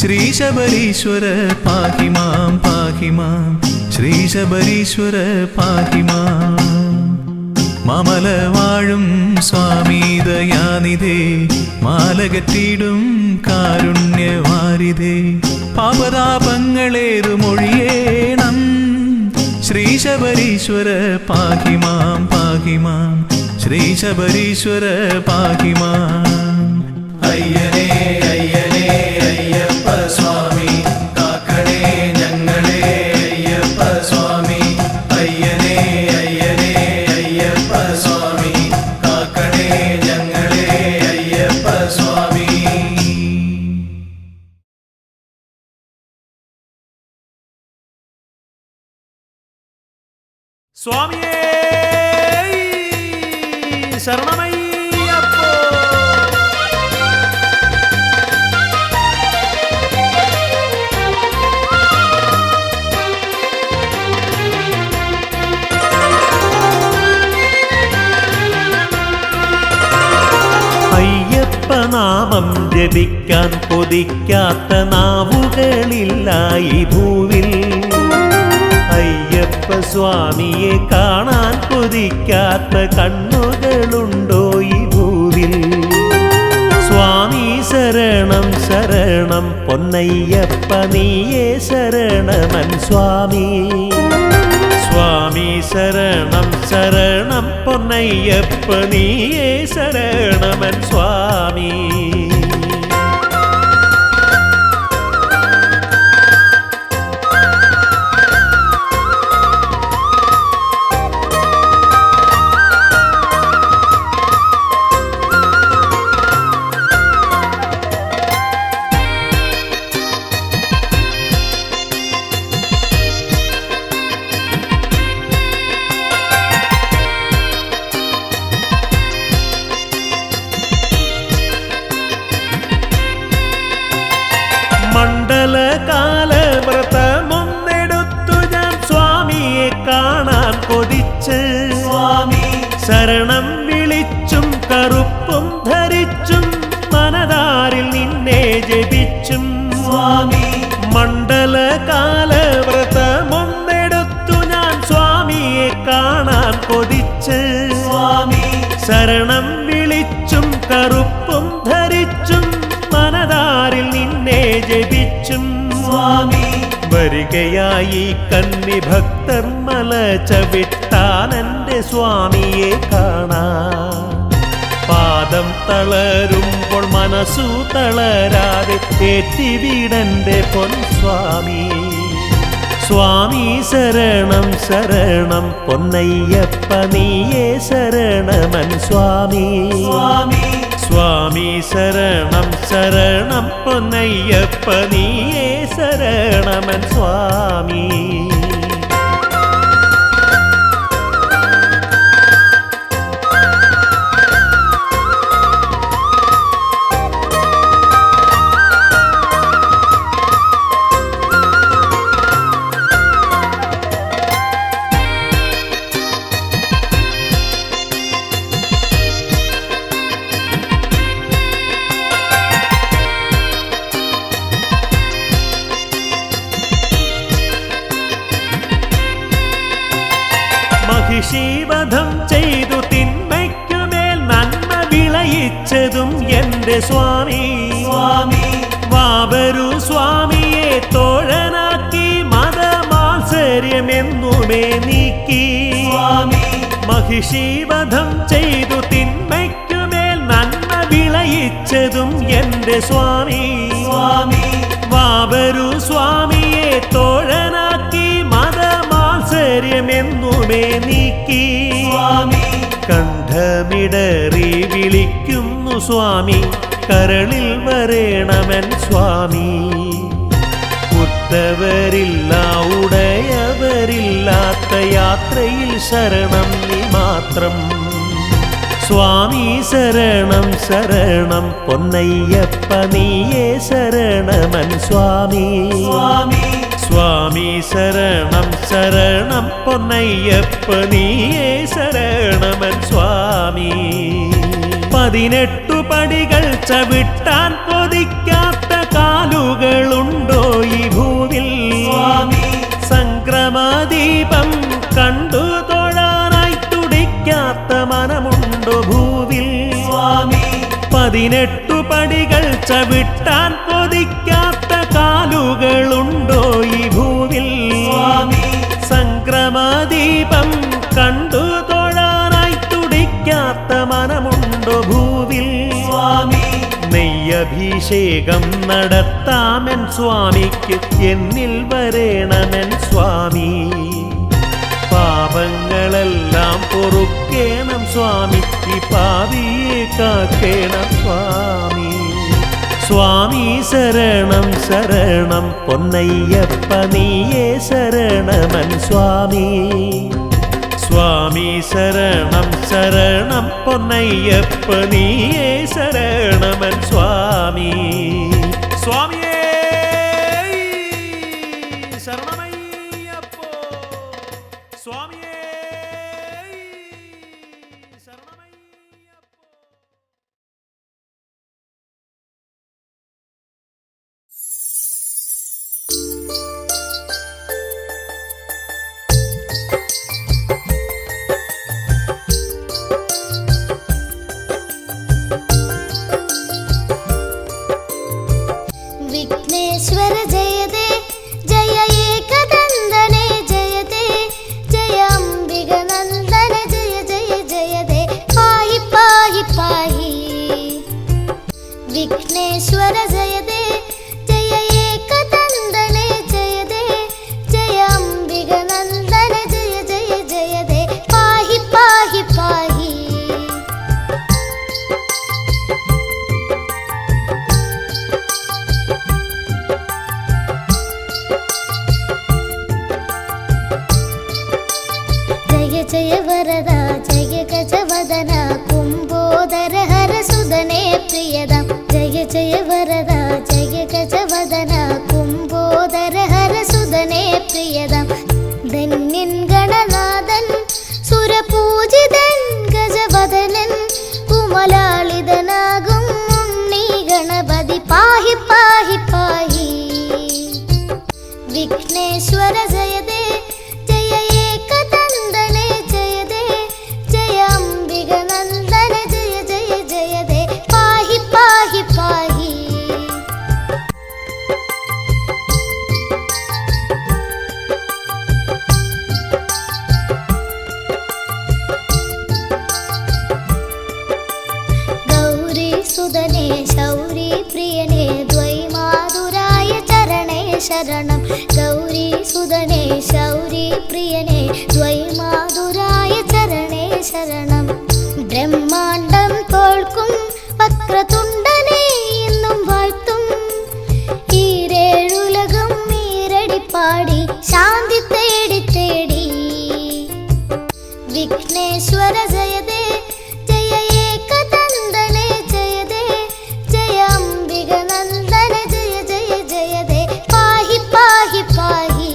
ശ്രീ ശബരീശ്വര പാഹി മാം പാഹി മാം ശ്രീ ശബരീശ്വര പാഹി മാം. മാമല വാഴും സ്വാമി ദയാനിധേ മാലകറ്റിടും കാരുണ്യവാരിധേ. പാപതാപങ്ങളേതു മൊഴിയേണം. ശ്രീ ശബരീശ്വര പാഹി മാം പാഹി മാം ശ്രീ ശബരീശ്വര പാഹി മാം. അയ്യനേ അയ്യനേ അയ്യപ്പ സ്വാമി കാക്കണേ ഞങ്ങളെ അയ്യപ്പ സ്വാമി. അയ്യനേ അയ്യനേ അയ്യപ്പ സ്വാമി കാക്കണേ ഞങ്ങളെ അയ്യപ്പ സ്വാമി. സ്വാമിയേ ശരണമയ്യപ്പോ. അയ്യപ്പനാമം ജപിക്കാൻ കൊതിക്കാത്ത നാവുകളില്ല ഈ ഭൂവിൽ. അയ്യപ്പ സ്വാമിയെ കാണാൻ കൊതിക്കാത്ത കണ്ണുകളുണ്ടോ ഈ ഭൂവിൽ. സ്വാമി ശരണം ശരണം പൊന്നയ്യപ്പ നീയേ ശരണമൻ സ്വാമി. സ്വാമി ശരണം ശരണം പൊന്നയ്യപ്പ നീയേ ശരണമൻ സ്വാമി. മണ്ഡലകാല വ്രതമൊന്നെടുത്തു ഞാൻ സ്വാമിയെ കാണാൻ കൊതിച്ച് സ്വാമി ശരണം വിളിച്ചും കറുപ്പും ധരിച്ചും മനതാരിൽ നിന്നെ ജപിച്ചും സ്വാമി മണ്ഡലകാല വ്രതമൊന്നെടുത്തു ഞാൻ സ്വാമിയെ കാണാൻ കൊതിച്ച് സ്വാമി ശരണം വിളിച്ചും കറുപ്പും ധരിച്ചും മനതാരിൽ നിന്നെ ജപിച്ചും സ്വാമി വരികയായി കന്നി ഭക്തർ മല ചവിട്ടാൻ എൻ്റെ സ്വാമിയെ കാണാൻ പാദം തളരുമ്പോൾ മനസ്സു തളരാതെ ഏറ്റിവിടന്റെ പൊൻസ്വാമി സ്വാമി ശരണം ശരണം പൊന്നയ്യപ്പ നീയേ ശരണമൻ സ്വാമി സ്വാമി സ്വാമി ശരണം ശരണം പൊന്നയ്യപ്പ നീയേ ശരണമൻ സ്വാമി മഹിഷീവധം ചെയ്തു തിന്മയ്ക്കുമേൽ നന്മ വിളയിച്ചതും എൻ്റെ സ്വാമി സ്വാമി വാവരു സ്വാമിയെ തോഴനാക്കി മതമാത്സര്യമെന്നുമേ നീക്കി സ്വാമി മഹിഷീവധം ചെയ്തു തിന്മയ്ക്കുമേൽ നന്മ വിളയിച്ചതും എൻ്റെ സ്വാമി സ്വാമി വാവരു സ്വാമിയെ തോഴനാക്കി മതമാത്സര്യമെന്നുമേ നീക്കി സ്വാമി കണ്ഠമിടറി വിളിക്കുന്നു സ്വാമി കരളിൽ വരേണമെൻ സ്വാമി ഉത്തവരില്ല ഉടയവരില്ലാത്ത യാത്രയിൽ ശരണം നീ മാത്രം സ്വാമി ശരണം ശരണം പൊന്നയ്യപ്പ നീയേ ശരണമൻ സ്വാമി സ്വാമി സ്വാമി ശരണം ശരണം പൊന്നയ്യപ്പ നീയേ ശരണമൻ സ്വാമി 18 പടികൾ ചവിട്ടാൻ കൊതിക്കാത്ത കാലുകളുണ്ടോ ഈ ഭൂവിൽ സ്വാമി സംക്രമദീപം കണ്ടു തൊഴാനായി തുടിക്കാത്ത മനമുണ്ടോ ഭൂവിൽ സ്വാമി 18 പടികൾ ചവിട്ടാൻ കൊതിക്കാത്ത കാലുകളുണ്ടോ ഈ ഭൂവിൽ സ്വാമി സംക്രമദീപം കണ്ടു തൊഴാനായി തുടിക്കാത്ത മനമുണ്ടോ ഭൂവിൽ സ്വാമി നെയ്യഭിഷേകം നടത്താമെൻ സ്വാമിക്ക് എന്നിൽ വരേണമെൻ സ്വാമി പാപങ്ങളെല്ലാം പൊറുക്കേണം സ്വാമി ഈ പാപിയെ കാക്കേണം സ്വാമി സ്വാമി ശരണം ശരണം പൊന്നയ്യപ്പ നീയേ ശരണമൻ സ്വാമി സ്വാമി ശരണം ശരണം പൊന്നയ്യപ്പ നീയേ ശരണമൻ സ്വാമി സ്വാമിയേ ശരണമയ്യപ്പോ സ്വാമിയേ ശരണമയ്യപ്പോ विघ्नेश्वर जयते जय एकदन्दने जयते जय अम्बिगनन्दन जय जय जयते पाहि पाहि पाहि विघ्नेश्वर जयते जय एकदन्दने जयते जय अम्बिगनन्दन जय जय जयते पाहि पाहि पाहि ശരണം ഗൗരി സുതനേ ശൗരി പ്രിയനേ ദ്വൈമാതുരായ ചരണേ ശരണം ബ്രഹ്മാണ്ടം തോൽക്കും വക്രതുണ്ടനെ എന്നും വാഴ്ത്തും ഈരേഴുലകം ഈരടിപ്പാടി ശാന്തി തേടി തേടി വിഘ്നേശ്വര ജയദേ ജയ ഏകദന്തനെ ജയദേ ജയ അംബിക നന്ദന ജയ ജയ ജയദേ പാഹി പാഹി പാഹി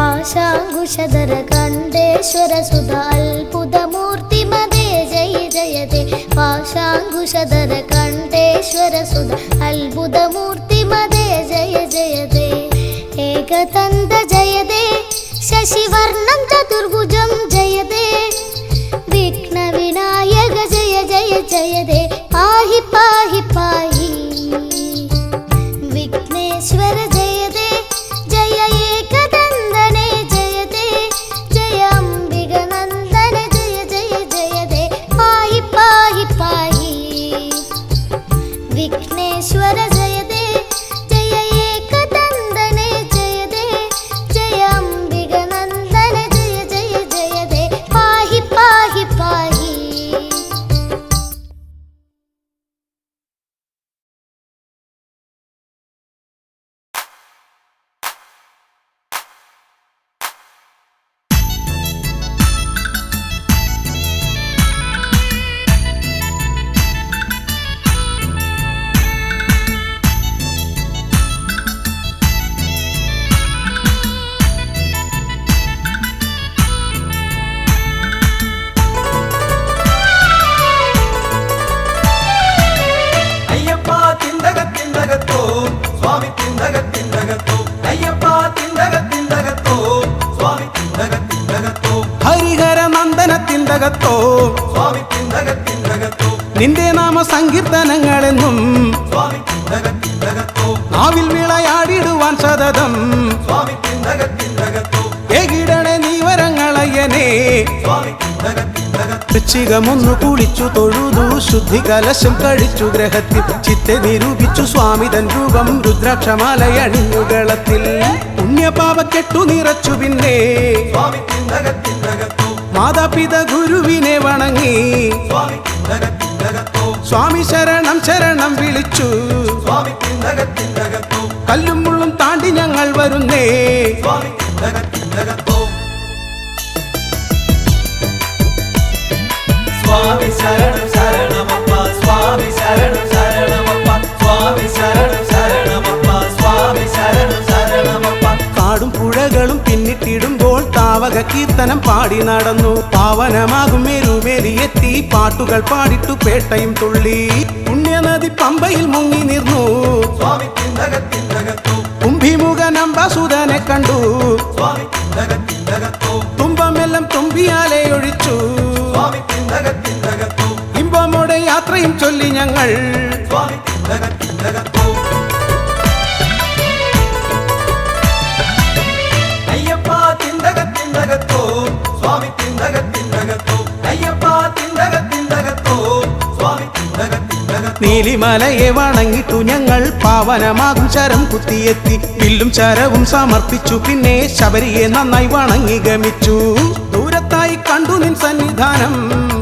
പാശാങ്കുശധര കണ്ഠേശ്വര സുധ അത്ഭുതമൂർത്തി മദേ ജയ ജയദേ പാശാങ്കുശധര കണ്ഠേശ്വര സുധ അത്ഭുതമൂർത്തി മദേ ജയ ജയദേ ഏകദന്ത ജയദേ ശശിവർണം ചതുർഭുജം ജയദേ വിഘ്ന വിനായക ജയ ജയ ജയദേ പാഹി പാഹി പാഹി വിഘ്നേശ്വര ജയദേ ജയ ഏകദന്തനെ ജയദേ ജയ അംബിക നന്ദന ജയ ജയ ജയദേ പാഹി പാഹി പാഹി വിഘ്നേശ്വര ജയദേ ജയ ഏകദന്തനെ ജയദേ ജയ അംബിക നന്ദന ജയ ജയ ജയദേ പാഹി പാഹി പാഹി അയ്യപ്പ തിന്തകത്തിന്തകത്തോ സ്വാമി തിന്തകത്തിന്തകത്തോ അയ്യപ്പ തിന്തകത്തിന്തകത്തോ സ്വാമി തിന്തകത്തിന്തകത്തോ ഹരിഹര നന്ദനത്തിന്തകത്തോ സ്വാമി തിന്തകത്തിന്തകത്തോ നിന്റെ നാമ സങ്കീർത്തനങ്ങളെന്നും സ്വാമി തിന്തകത്തിന്തകത്തോ നാവിൽ വിളയാടിടുവാൻ സതതം സ്വാമി തിന്തകത്തിന്തകത്തോ ഏകിടണേ നീവരങ്ങളയ്യനേ സ്വാമി തിന്തകത്തിന്തകത്തോ വൃശ്ചികമൊന്നു കുളിച്ചു തൊഴുതു ശുദ്ധി കലശം കഴിച്ചു ഗ്രഹത്തിൽ ചിത്തെ നിരൂപിച്ചു സ്വാമിതൻ രൂപം രുദ്രാക്ഷമാലയണിഞ്ഞുകളത്തിൽ പുണ്യപാപക്കെട്ടു നിറച്ചു പിന്നെ സ്വാമി തിന്തകത്തിന്തകത്തോ മാതാപിത ഗുരുവിനെ വണങ്ങി സ്വാമി തിന്തകത്തിന്തകത്തോ സ്വാമി ശരണം ശരണം വിളിച്ചു സ്വാമി തിന്തകത്തിന്തകത്തോ കല്ലും മുള്ളും താണ്ടി ഞങ്ങൾ വരുന്നേ സ്വാമി തിന്തകത്തിന്തകത്തോ സ്വാമി ശരണം ശരണമപ്പ സ്വാമി ശരണം ശരണമപ്പ സ്വാമി ശരണം ശരണമപ്പ സ്വാമി ശരണം ശരണമപ്പ കാടും പുഴകളും പിന്നിട്ടിടുമ്പോൾ താവക കീർത്തനം പാടി നടന്നു പാവനമാകും മേരുമേലിയെത്തി പാട്ടുകൾ പാടിട്ടു പേട്ടയും തുള്ളി പുണ്യനദി പമ്പയിൽ മുങ്ങി നിർന്നു സ്വാമി തിന്തകത്തിന്തകത്തോ കുംഭിമുഖനമ്പസുതനെ കണ്ടു സ്വാമി തിന്തകത്തിന്തകത്തോ തുമ്പമെല്ലാം തുമ്പിയാലെ ഒഴിച്ചു സ്വാമി തിന്തകത്തിന്തകത്തോ ഇമ്പമോടെ യാത്രയും ചൊല്ലി ഞങ്ങൾ സ്വാമി തിന്തകത്തിന്തകത്തോ അയ്യപ്പ തിന്തകത്തിന്തകത്തോ സ്വാമി തിന്തകത്തിന്തകത്തോ അയ്യപ്പ തിന്തകത്തിന്തകത്തോ സ്വാമി തിന്തകത്തിന്തകത്തോ നീലിമലയെ വണങ്ങിട്ടു ഞങ്ങൾ പാവനമാകും ശരം കുത്തിയെത്തി വില്ലും ശരവും സമർപ്പിച്ചു പിന്നെ ശബരിയെ നന്നായി വണങ്ങി ഗമിച്ചു ദൂരത്തായി കണ്ടു നിൻ സന്നിധാനം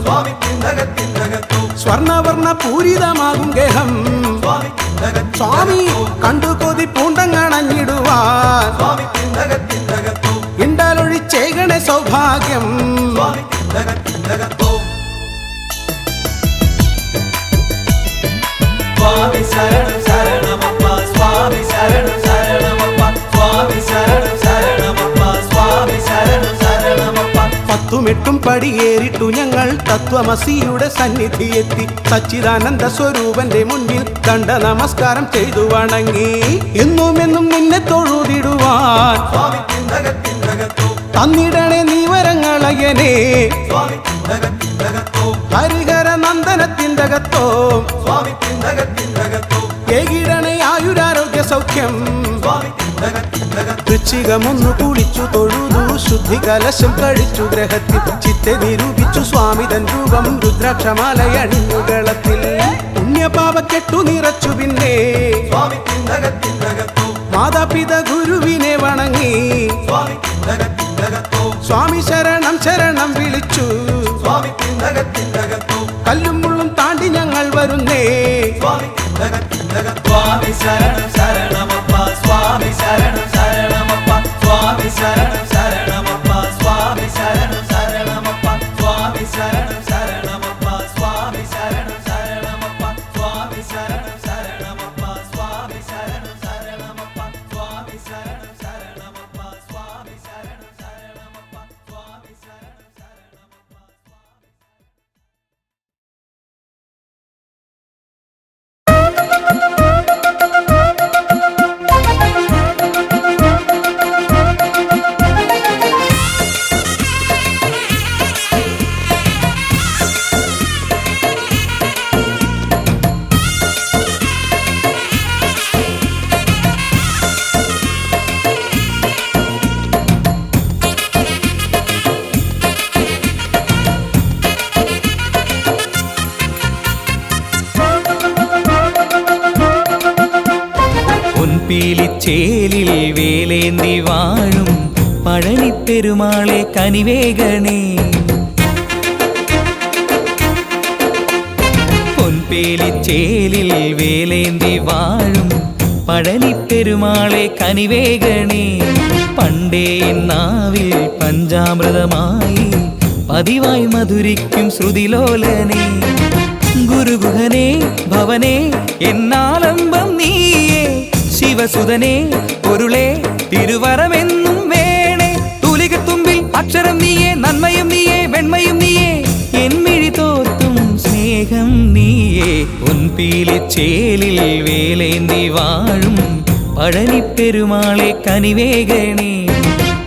സ്വാമി തിന്തകത്തിന്തകത്തോ സ്വർണവർണ്ണ പൂരിതമാകും ഗേഹം സ്വാമി തിന്തകത്തിന്തകത്തോ സ്വാമി കണ്ടു കൊതി പൂണ്ടങ്ങണഞ്ഞിടുവാൻ സ്വാമി തിന്തകത്തിന്തകത്തോ ഇണ്ടാലൊഴിച്ചേകണേ സൗഭാഗ്യം സ്വാമി തിന്തകത്തിന്തകത്തോ സ്വാമി ശരണം ശരണമപ്പ സ്വാമി ശരണം ശരണമപ്പ സ്വാമി ശരണം ശരണമപ്പ സ്വാമി ശരണം ശരണമപ്പ 10 പടിയേറിട്ടു ഞങ്ങൾ തത്വമസിയുടെ സന്നിധിയെത്തി സച്ചിദാനന്ദ സ്വരൂപന്റെ മുന്നിൽ ദണ്ഡ നമസ്കാരം ചെയ്തു വണങ്ങി എന്നും നിന്നെ തൊഴുതിടുവാൻ സ്വാമി തിന്തകത്തിന്തകത്തോ തന്നിടണേ നീവരങ്ങളയനേ സ്വാമി തിന്തകത്തിന്തകത്തോ ഹരിഹര നന്ദനത്തിന്തകത്തോ സ്വാമി തിന്തകത്തിന്തകത്തോ ഏകിടണേ ആയുരാരോഗ്യ സൗഖ്യം സ്വാമി തിന്തകത്തിന്തകത്തോ വൃശ്ചികമൊന്നു കുളിച്ചു തൊഴുതു ശുദ്ധ ശുദ്ധി കലശം കഴിച്ചു ഗ്രഹത്തിൽ ചിത്തെ നിരൂപിച്ചു സ്വാമി തൻ രൂപം രുദ്രാക്ഷമാലയണിഞ്ഞുകളത്തിൽ പുണ്യപാപക്കെട്ടു നിറച്ചു പിന്നെ സ്വാമി തിന്തകത്തിന്തകത്തോ മാതാപിത ഗുരുവിനെ വണങ്ങി സ്വാമി തിന്തകത്തിന്തകത്തോ സ്വാമി ശരണം ശരണം വിളിച്ചു സ്വാമി തിന്തകത്തിന്തകത്തോ കല്ലും മുള്ളും താണ്ടി ഞങ്ങൾ വരുന്നേ സ്വാമി തിന്തകത്തിന്തകത്തോ സ്വാമി ശരണം ശരണമപ്പ സ്വാമി ശരണം ശരണമപ്പ സ്വാമി ശരണം ശരണമപ്പ സ്വാമി ശരണം ശരണമപ്പ സ്വാമി ശരണം ശരണമപ്പ സ്വാമി ശരണം ശരണമപ്പ സ്വാമി ശരണം ശരണമപ്പ സ്വാമി ശരണം ശരണമപ്പ സ്വാമി ശരണം ശരണമപ്പ സ്വാമി ശരണം ശരണമപ്പ സ്വാമി ശരണം ശരണമപ്പ പൊൻപീലിച്ചേലിൽ വേലേന്തി വാഴും പഴനിപ്പെരുമാളെ കനിവേഗണേ പൊൻപേലിച്ചേലിൽ വേലേന്തി വാഴും പഴനിപ്പെരുമാളെ കനിവേഗണേ പണ്ടേ നാവിൽ പഞ്ചാമൃതമായി പതിവായി മധുരിക്കും ശ്രുതിലോലനെ ഗുരുഗുഹനെ ഭവനെ എന്നാലംബം നീയേ ശിവസുതനെ പൊരുളെ തിരുവരമെന്നും വേണേ തൂലികത്തുമ്പിൽ അക്ഷരം നീയേ നന്മയും നീയേ വെണ്മയും നീയേ എന്മിഴി തോർത്തും സ്നേഹം നീയേ പൊൻപീലിച്ചേലിൽ വേലേന്തി വാഴും പഴനിപ്പെരുമാളെ കനിവേഗണേ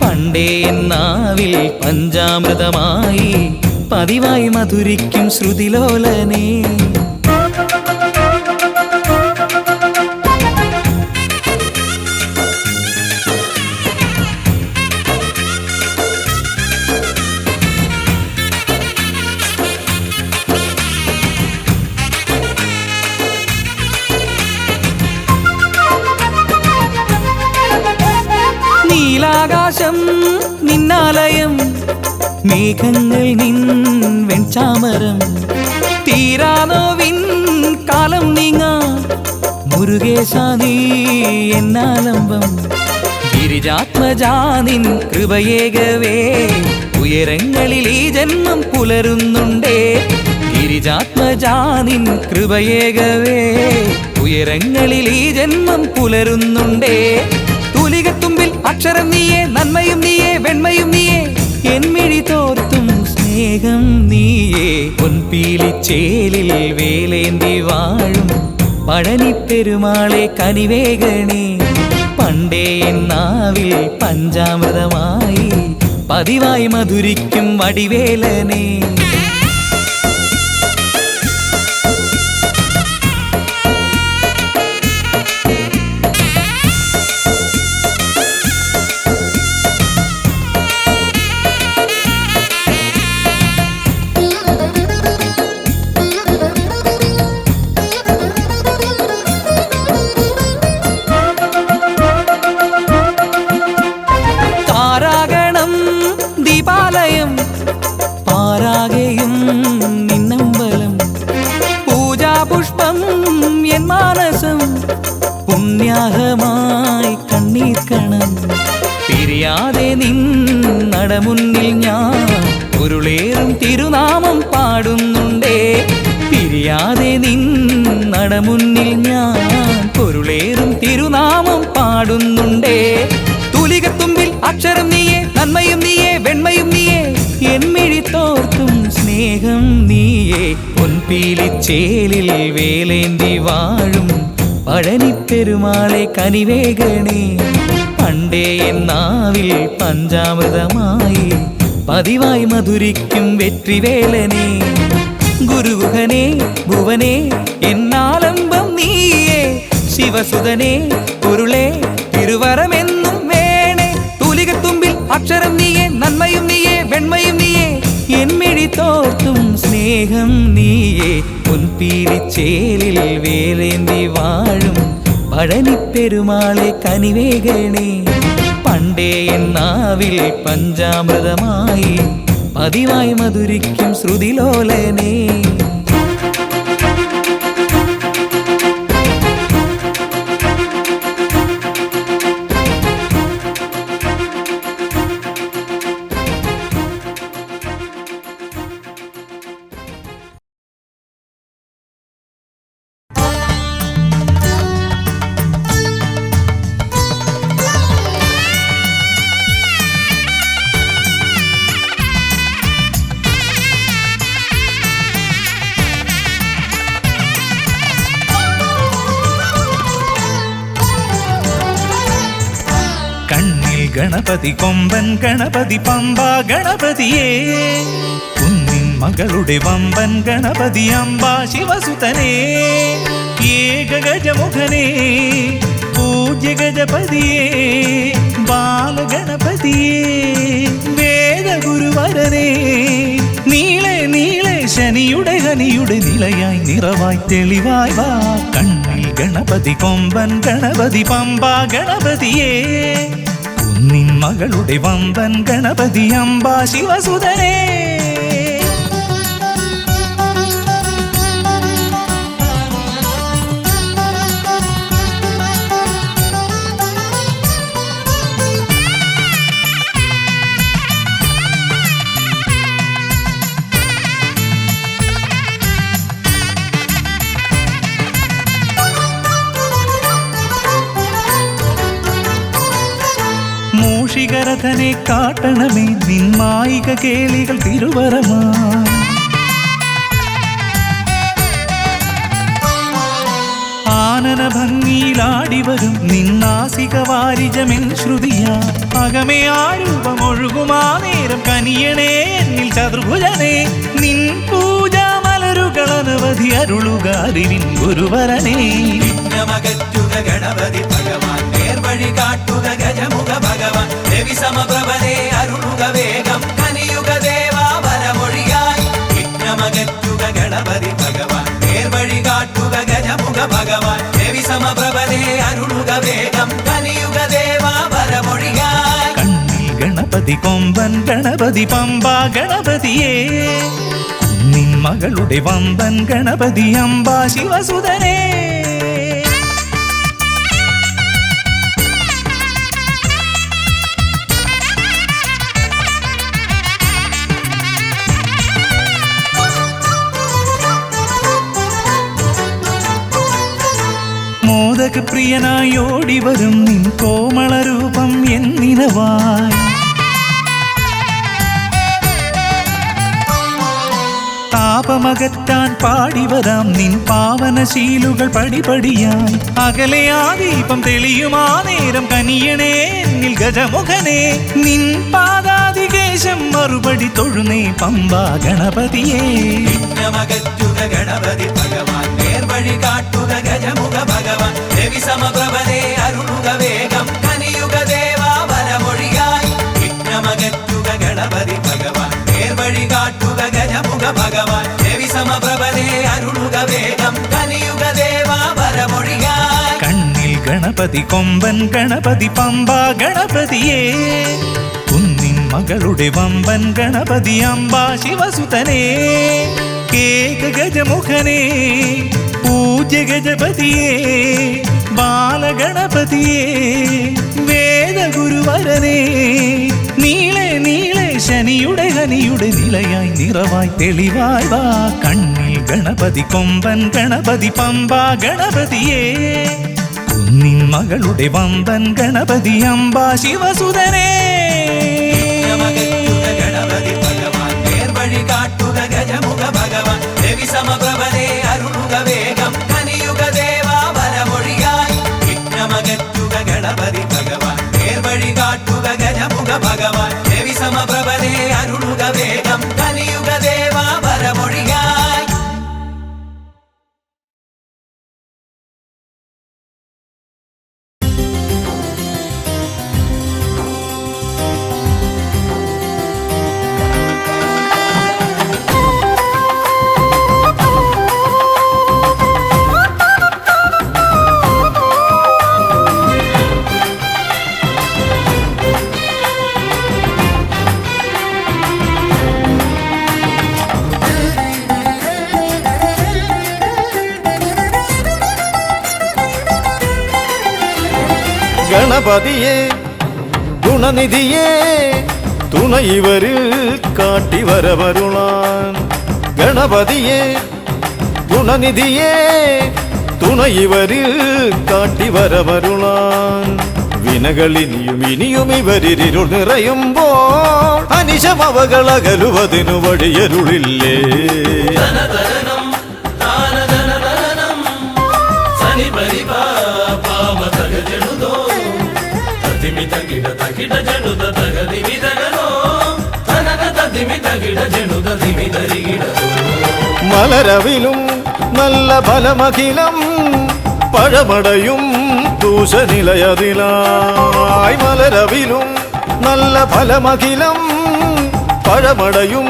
പണ്ടേ നാവിൽ പഞ്ചാമൃതമായി പതിവായി മധുരിക്കും ശ്രുതിലോലനെ നീലാകാശം നിന്നാലയം മേഘങ്ങൾ നിൻ വെൺചാമരം തീരാനോവിൻ കാലം നീങ്ങാ മുരുകേശ നീ എന്നാലംബം ഗിരിജാത്മജാനിൻ കൃപയേകവേ ഉയരങ്ങളിൽ ഈ ജന്മം പുലരുന്നുണ്ടേ ഗിരിജാത്മജാനിൻ കൃപയേകവേ ഉയരങ്ങളിൽ ഈ ജന്മം പുലരുന്നുണ്ടേ തൂലികത്തുമ്പിൽ അക്ഷരം നീയേ നന്മയും നീയേ വെണ്മയും നീയേ എന്മിഴി തോർത്തും സ്നേഹം നീയേ പൊൻപീലിച്ചേലിൽ വേലേന്തി വാഴും പഴനിപ്പെരുമാളെ കനിവേഗണേ പണ്ടേ നാവിൽ പഞ്ചാമൃതമായി പതിവായി മധുരിക്കും വടിവേലനെ താരാഗണം ദീപാലയം പാരാകയും നിന്നമ്പലം പൂജാപുഷ്പം എൻ മാനസം പുണ്യാഹമായി കണ്ണീർക്കണം പിരിയാതെ നിൻ നടമുന്നിൽ ഞാൻ ഉരുളേറും തിരുനാമം പാടുന്നുണ്ടേ പിരിയാതെ നിൻ നടമുന്നിൽ ഞാൻ പൊരുളേറും തിരുനാമം പാടുന്നുണ്ടേ തൂലികത്തുമ്പിൽ അക്ഷരം നീയേ നന്മയും നീയേ വെണ്മയും നീയേ എന്മിഴി തോർത്തും സ്നേഹം നീയേ പൊൻപീലിച്ചേലിൽ വേലേന്തി വാഴും പഴനിപ്പെരുമാളെ കനിവേഗണേ പണ്ടേ നാവിൽ പഞ്ചാമൃതമായി പതിവായി മധുരിക്കും വെற்றிവേലനെ ഗുരുഗുഹനെ ഭുവനെ എന്നാലംബം നീയേ ശിവസുതനെ പൊരുളെ തിരുവരമെന്നും വേണേ തൂലികത്തുമ്പിൽ അക്ഷരം നീയേ നന്മ സ്നേഹം നീയേ പൊൻപീലിച്ചേലിൽ വേലേന്തി വാഴും പഴനിപ്പെരുമാളെ കനിവേകണേ പണ്ടേ എന്നാവിൽ പഞ്ചാമൃതമായി പതിവായി മധുരിക്കും ശ്രുതിലോലനേ ഗണപതി കൊമ്പൻ ഗണപതി പമ്പ ഗണപതിയേ കുന്നിൻ മകളുടെ വമ്പൻ ഗണപതി അമ്പ ശിവസുതനേ ഏകഗജമുഖനേ പൂജ്യ ഗജപതിയേ ബാലഗണപതിയേ വേദഗുരുവരനേ നീളെ നീളെ ശനിയുടെ ഹനിയുടെ നിലയായി നിറവായി തെളിവായി വാ കണ്ണിൽ ഗണപതി കൊമ്പൻ ഗണപതി പമ്പ ഗണപതിയേ നിൻ മകളുടെ വമ്പൻ ഗണപതി അമ്പ ശിവസുതനേ മൂഷികരഥനെ കാട്ടണമേ നിന്മായിക കേളികൾ തിരുവരമാ ആനന ഭംഗിയിലാടിവരും നിന്നാസിക വാരിജമെൻ ശ്രുതിയാ അകമേ ആരൂപമൊഴുകുമാ നേരം കനിയണേ എന്നിൽ ചതുർഭുജനേ നിൻ പൂജാ മലരുകൾ അനവധി അരുളുക അറിവിൻ ഗുരുവരനേ വിഘ്നമകറ്റുക ഗണപതി ഭഗവാൻ നേർവഴി കാട്ടുക ഗജമുഖ ഭഗവാൻ രവി സമപ്രഭനെ അരുളുക വേഗം കനിയുക ദേവാ വരമൊഴിയായി വിഘ്നമകറ്റുക ഗണപതി ഭഗവാൻ നേർവഴി കാട്ടുക ഗജമുഖ ഭഗവാൻ രവി സമപ്രഭനെ അരുളുക വേഗം കനിയുക ദേവാ വരമൊഴിയായി കണ്ണിൽ ഗണപതി കൊമ്പൻ ഗണപതി പമ്പ ഗണപതിയേ നിൻ മകളുടെ വമ്പൻ ഗണപതി അമ്പ ശിവസുതനേ പ്രിയനായി ഓടിവരും നിൻ കോമളരൂപം എന്നിനവായി താപമകറ്റാൻ പാടിവരാം നിൻ പാവനശീലുകൾ പടിപടിയായി അകലെ ആ ദീപം തെളിയുമാ നേരം കനിയണേ എന്നിൽ ഗജമുഖനേ നിൻ പാദാതികേശം മറുപടി തൊഴുന്നേ പമ്പ ഗണപതിയേ വിഘ്നമകറ്റുക ഗണപതി ഭഗവാൻ നേർവഴി കാട്ടുക ഗജമുഖ ഭഗവാൻ രവി സമപ്രഭനെ അരുളുക വേഗം കനിയുക ദേവാ വരമൊഴിയായി വിഘ്നമകറ്റുക ഗണപതി ഭഗവാൻ നേർവഴി കാട്ടുക ഗജമുഖ ഭഗവാൻ രവി സമപ്രഭനെ അരുളുക വേഗം കനിയുക ദേവാ വരമൊഴിയായി കണ്ണിൽ ഗണപതി കൊമ്പൻ ഗണപതി പമ്പ ഗണപതിയേ കുന്നിൻ മകളുടെ വമ്പൻ ഗണപതി അമ്പ ശിവസുതനേ ഏകഗജമുഖനേ പൂജ്യ ഗജപതിയേ ബാലഗണപതിയേ വേദഗുരുവരനേ നീളെ നീളെ ശനിയുടെ ഹനിയുടെ നിലയായി നിറവായി തെളിവായി വാ കണ്ണിൽ ഗണപതി കൊമ്പൻ ഗണപതി പമ്പ ഗണപതിയേ കുന്നിൻ മകളുടെ വമ്പൻ ഗണപതി അമ്പ ശിവസുതനേ ഗണപതി ഭഗവാൻ നേർവഴി കാട്ടുക ഗജമുഖ ഭഗവാൻ രവി സമപ്രഭനെ അരുളുക വേഗം കനിയുക ദേവാ വരമൊഴിയായി വിഘ്നമകറ്റുക ഗണപതി ഭഗവാൻ നേർവഴി കാട്ടുക ഗജമുഖ ഭഗവാൻ രവി സമപ്രഭനെ അരുളുക വേഗം കനിയുക ദേവാ വരമൊഴിയായി ഗണപതിയെ ഗുണനിധിയെ തുണ ഇവരിൽ കാട്ടി വരവരുളാൻ ഗണപതിയെ ഗുണനിധിയെ തുണ ഇവരിൽ കാട്ടി വരവരുളാൻ വിനകളിനിയും ഇനിയും ഇവരിരുൾ നിറയുമ്പോൾ അനിശമവകളകലുവതിനു വഴിയരുളില്ലേ മലരവിലും നല്ല ഫലമഖിലം പഴമടയും ദൂഷനിലയതിലായി മലരവിലും നല്ല ഫലമഖിലം പഴമടയും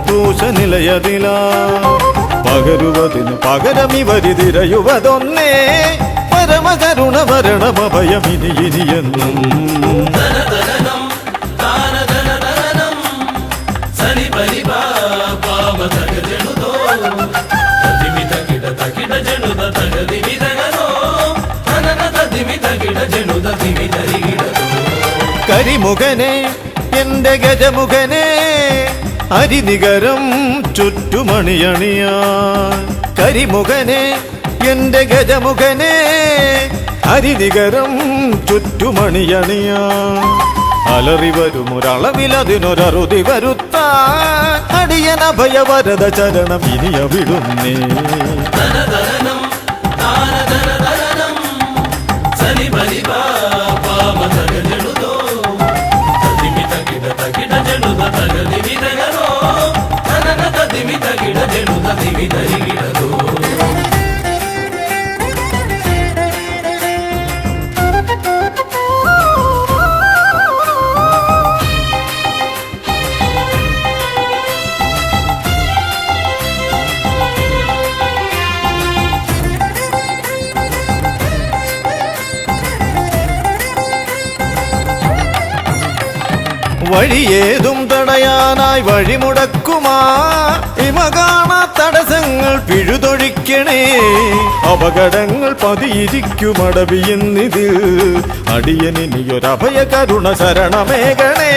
ദൂഷനിലയതിലാ പകരുവതിന് പകരമിവരിതിരയുവതൊന്നേ പരമകരുണ മരണമഭയമിനി ഇനിയെന്നും കരിമുഖനെ എന്റെ ഗജമുഖനെ അരിനികരം ചുറ്റുമണിയണിയാൻ കരിമുഖനെ എന്റെ ഗജമുഖനെ അരിനികരം ചുറ്റുമണിയണിയാൻ അലറി വരുമൊരളവിലതിനൊരറുതി വരുത്താൻ അടിയന ഭയവരത ചരണം ഇനിയവിടുന്നേ വഴിയേതും തടയാനായി വഴിമുടക്കുമാ ഇമ കാണാ തടസ്സങ്ങൾ പിഴുതൊഴിക്കണേ അപകടങ്ങൾ പതിയിരിക്കുമടവിയെന്നിതിൽ അടിയനിയൊരഭയ കരുണ ശരണമേകണേ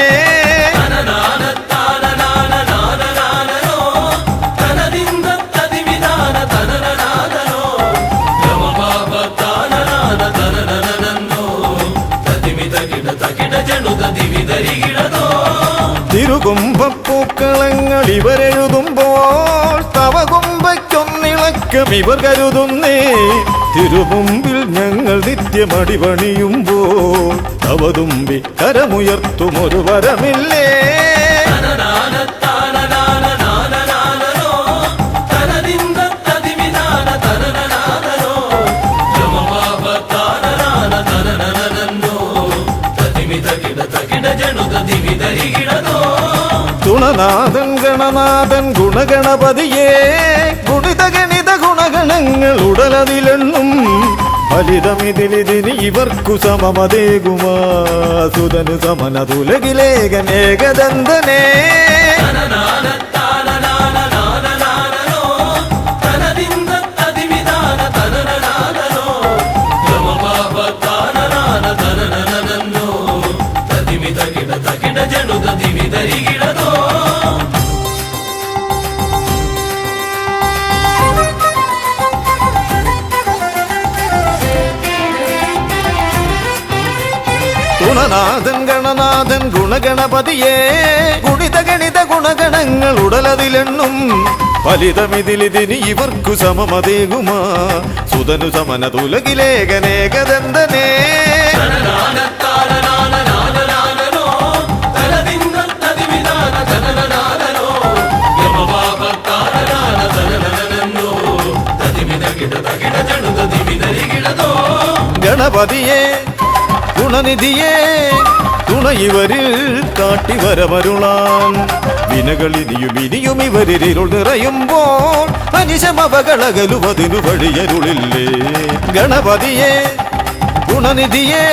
തിരുകുംഭപ്പൂക്കളങ്ങൾ ഇവരെഴുതുമ്പോൾ തവ കുംഭയ്ക്കൊന്നിളക്കം ഇവർ കരുതുന്നേ തിരുമുമ്പിൽ ഞങ്ങൾ നിത്യമടിപണിയുമ്പോൾ തവതുമ്പി കരമുയർത്തുമൊരു വരമില്ലേ ഗുണനാഥൻ ഗണനാഥൻ ഗുണഗണപതിയേ ഗുണിത ഗണിത ഗുണഗണങ്ങൾ ഉടലതിലെണ്ണും ഫലിതമിതിലിതിന് ഇവർക്കു സമമതേകുമാ സുതനു സമനതുലകിലേകനേകദന്തനേ ഗുണനാഥൻ ഗണനാഥൻ ഗുണഗണപതിയേ ഗുണിത ഗണിത ഗുണഗണങ്ങൾ ഉടലതിലെണ്ണും ഫലിതമിതിലിതിന് ഇവർക്കു സമമതേകുമാ സുതനു സമനതുലകിലേകനേകദന്തനേ ഗണപതിയെ ഗുണനിധിയെ തുണ ഇവരിൽ കാട്ടി വരവരുളാൻ വിനകളിനിയും ഇനിയും ഇവരിരുൾ നിറയുമ്പോൾ അനിശമവകളകലുവതിനു വഴിയരുളില്ലേ ഗണപതിയെ ഗുണനിധിയെ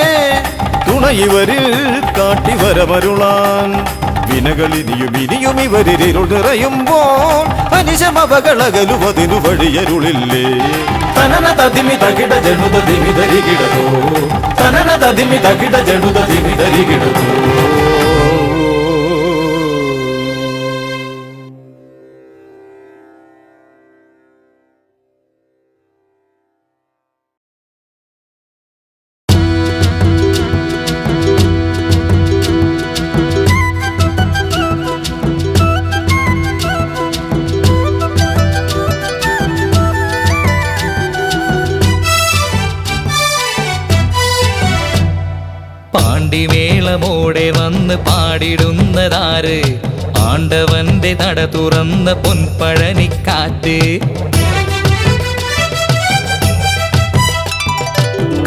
തുണ ഇവരിൽ കാട്ടി വരവരുളാൻ വിനകളിനിയും ഇനിയും ഇവരിരുൾ നിറയുമ്പോൾ അനിശമവകളകലുവതിനു വഴിയരുളില്ലേ തനന തതിമി തകിട ജനുത ദിമി ധരികിടതോ തനന തതിമി തകിട ജനുത ദിമി ധരികിടതോ പാണ്ടിമേളമോടെ വന്ന് പാടിടുന്നതാര് ആണ്ടവന്റെ നട തുറന്ന പൊൻപഴനിക്കാറ്റ്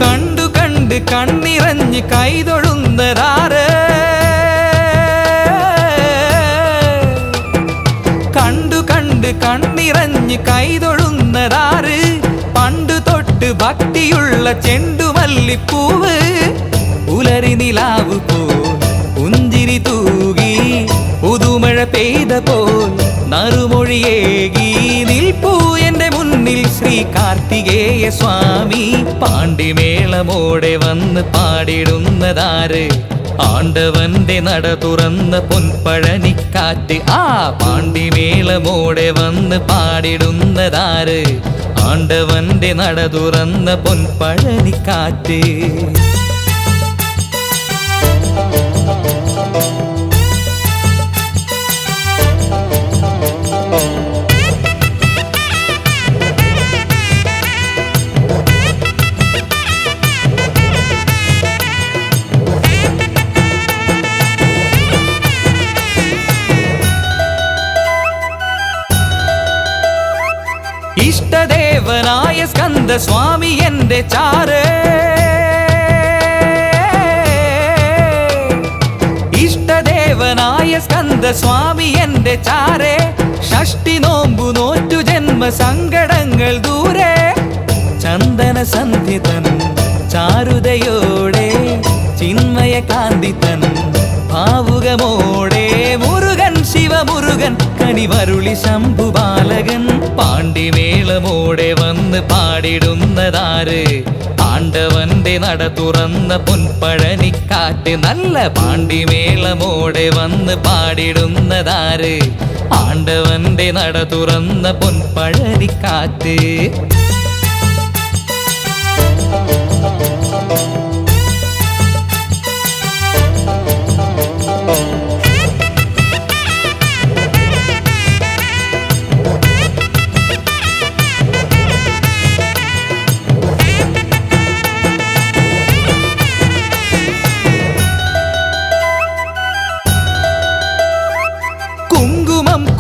കണ്ടു കണ്ട് കണ്ണിറഞ്ഞ് കൈതൊഴുന്നതാര് കണ്ടു കണ്ട് കണ്ണിറഞ്ഞ് കൈതൊഴുന്നതാര് പണ്ടു തൊട്ട് ഭക്തിയുള്ള ചെണ്ടുമല്ലിപ്പൂവ് പുലരി നിലാവ് പോൽ പുഞ്ചിരി തൂകി പുതുമഴ പെയ്ത പോൽ നറുമൊഴിയേകി നിൽപ്പൂ എന്റെ മുന്നിൽ ശ്രീ കാർത്തികേയ സ്വാമി പാണ്ടിമേളമോടെ വന്ന് പാടിടുന്നതാര് ആണ്ടവന്റെ നട തുറന്ന പൊൻപഴനിക്കാറ്റ് ആ പാണ്ടിമേളമോടെ വന്ന് പാടിടുന്നതാര് ആണ്ടവന്റെ നട തുറന്ന പൊൻപഴനിക്കാറ്റ് ഇഷ്ടദേവനായ സ്കന്ദ സ്വാമി എന്റെ ചാരേ ഇഷ്ടദേവനായ സ്കന്ദ സ്വാമി എന്റെ ചാരേ ഷഷ്ടി നോമ്പു നോറ്റു ജന്മ സങ്കടങ്ങൾ ദൂരെ ചന്ദന സന്ധിതൻ ചാരുതയോടെ ചിന്മയ കാന്തിതൻ ഭാവുകമോടെ മുരുകൻ ശിവമുരുകൻ കനിവരുളി ശംഭുബാലകൻ പാണ്ടിമേളമോടെ വന്ന് പാടിടുന്നതാര് ആണ്ടവന്റെ നട തുറന്ന പൊൻപഴനിക്കാറ്റ് നല്ല പാണ്ടിമേളമോടെ വന്ന് പാടിടുന്നതാര് ആണ്ടവന്റെ നട തുറന്ന പൊൻപഴനിക്കാറ്റ്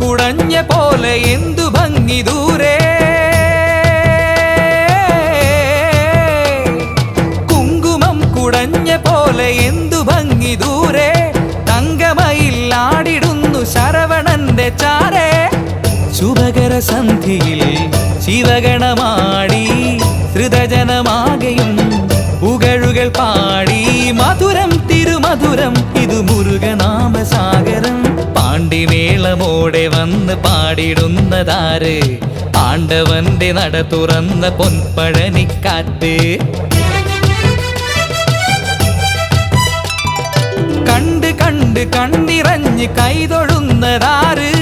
കുടഞ്ഞ പോലെ എന്തു ഭംഗി ദൂരെ കുങ്കുമം കുടഞ്ഞ പോലെ എന്തു ഭംഗി ദൂരെ തങ്കമയിൽ ആടിടുന്നു ശരവണന്റെ ചാരേ ശുഭകര സന്ധിയിൽ ശിവഗണമാടി ഹൃദജനമാകയും പുകഴുകൾ പാടി മധുരം തിരുമധുരം ഇതു മുരുകനാമസാഗരം പാണ്ടിമേളമോടെ വന്ന് പാടിടുന്നതാര് ആണ്ടവന്റെ നട തുറന്ന പൊൻപഴനിക്കാറ്റ് കണ്ട് കണ്ട് കണ്ണിറഞ്ഞ് കൈതൊഴുന്നതാര്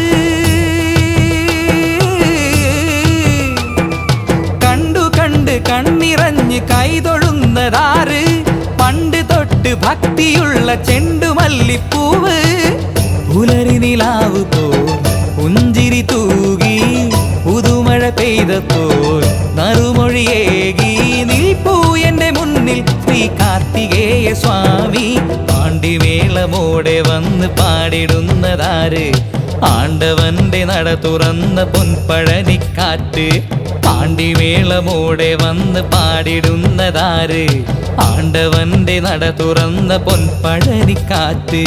കണ്ടു കണ്ട് കണ്ണിറഞ്ഞ് കൈതൊഴുന്നതാര് പണ്ട് തൊട്ട് ഭക്തിയുള്ള ചെണ്ടുമല്ലിപ്പൂവ് പുലരി നിലാവ് പോൽ പുഞ്ചിരി തൂകി പുതുമഴ പെയ്തപ്പോൾ നറുമൊഴിയേകി നിൽപ്പൂ എന്റെ മുന്നിൽ ശ്രീ കാർത്തികേയ സ്വാമി പാണ്ടിമേളമോടെ വന്ന് പാടിടുന്നതാര് ആണ്ടവന്റെ നട തുറന്ന പൊൻപഴനിക്കാറ്റ് പാണ്ടിമേളമോടെ വന്ന് പാടിടുന്നതാര് ആണ്ടവന്റെ നട തുറന്ന പൊൻപഴനിക്കാറ്റ്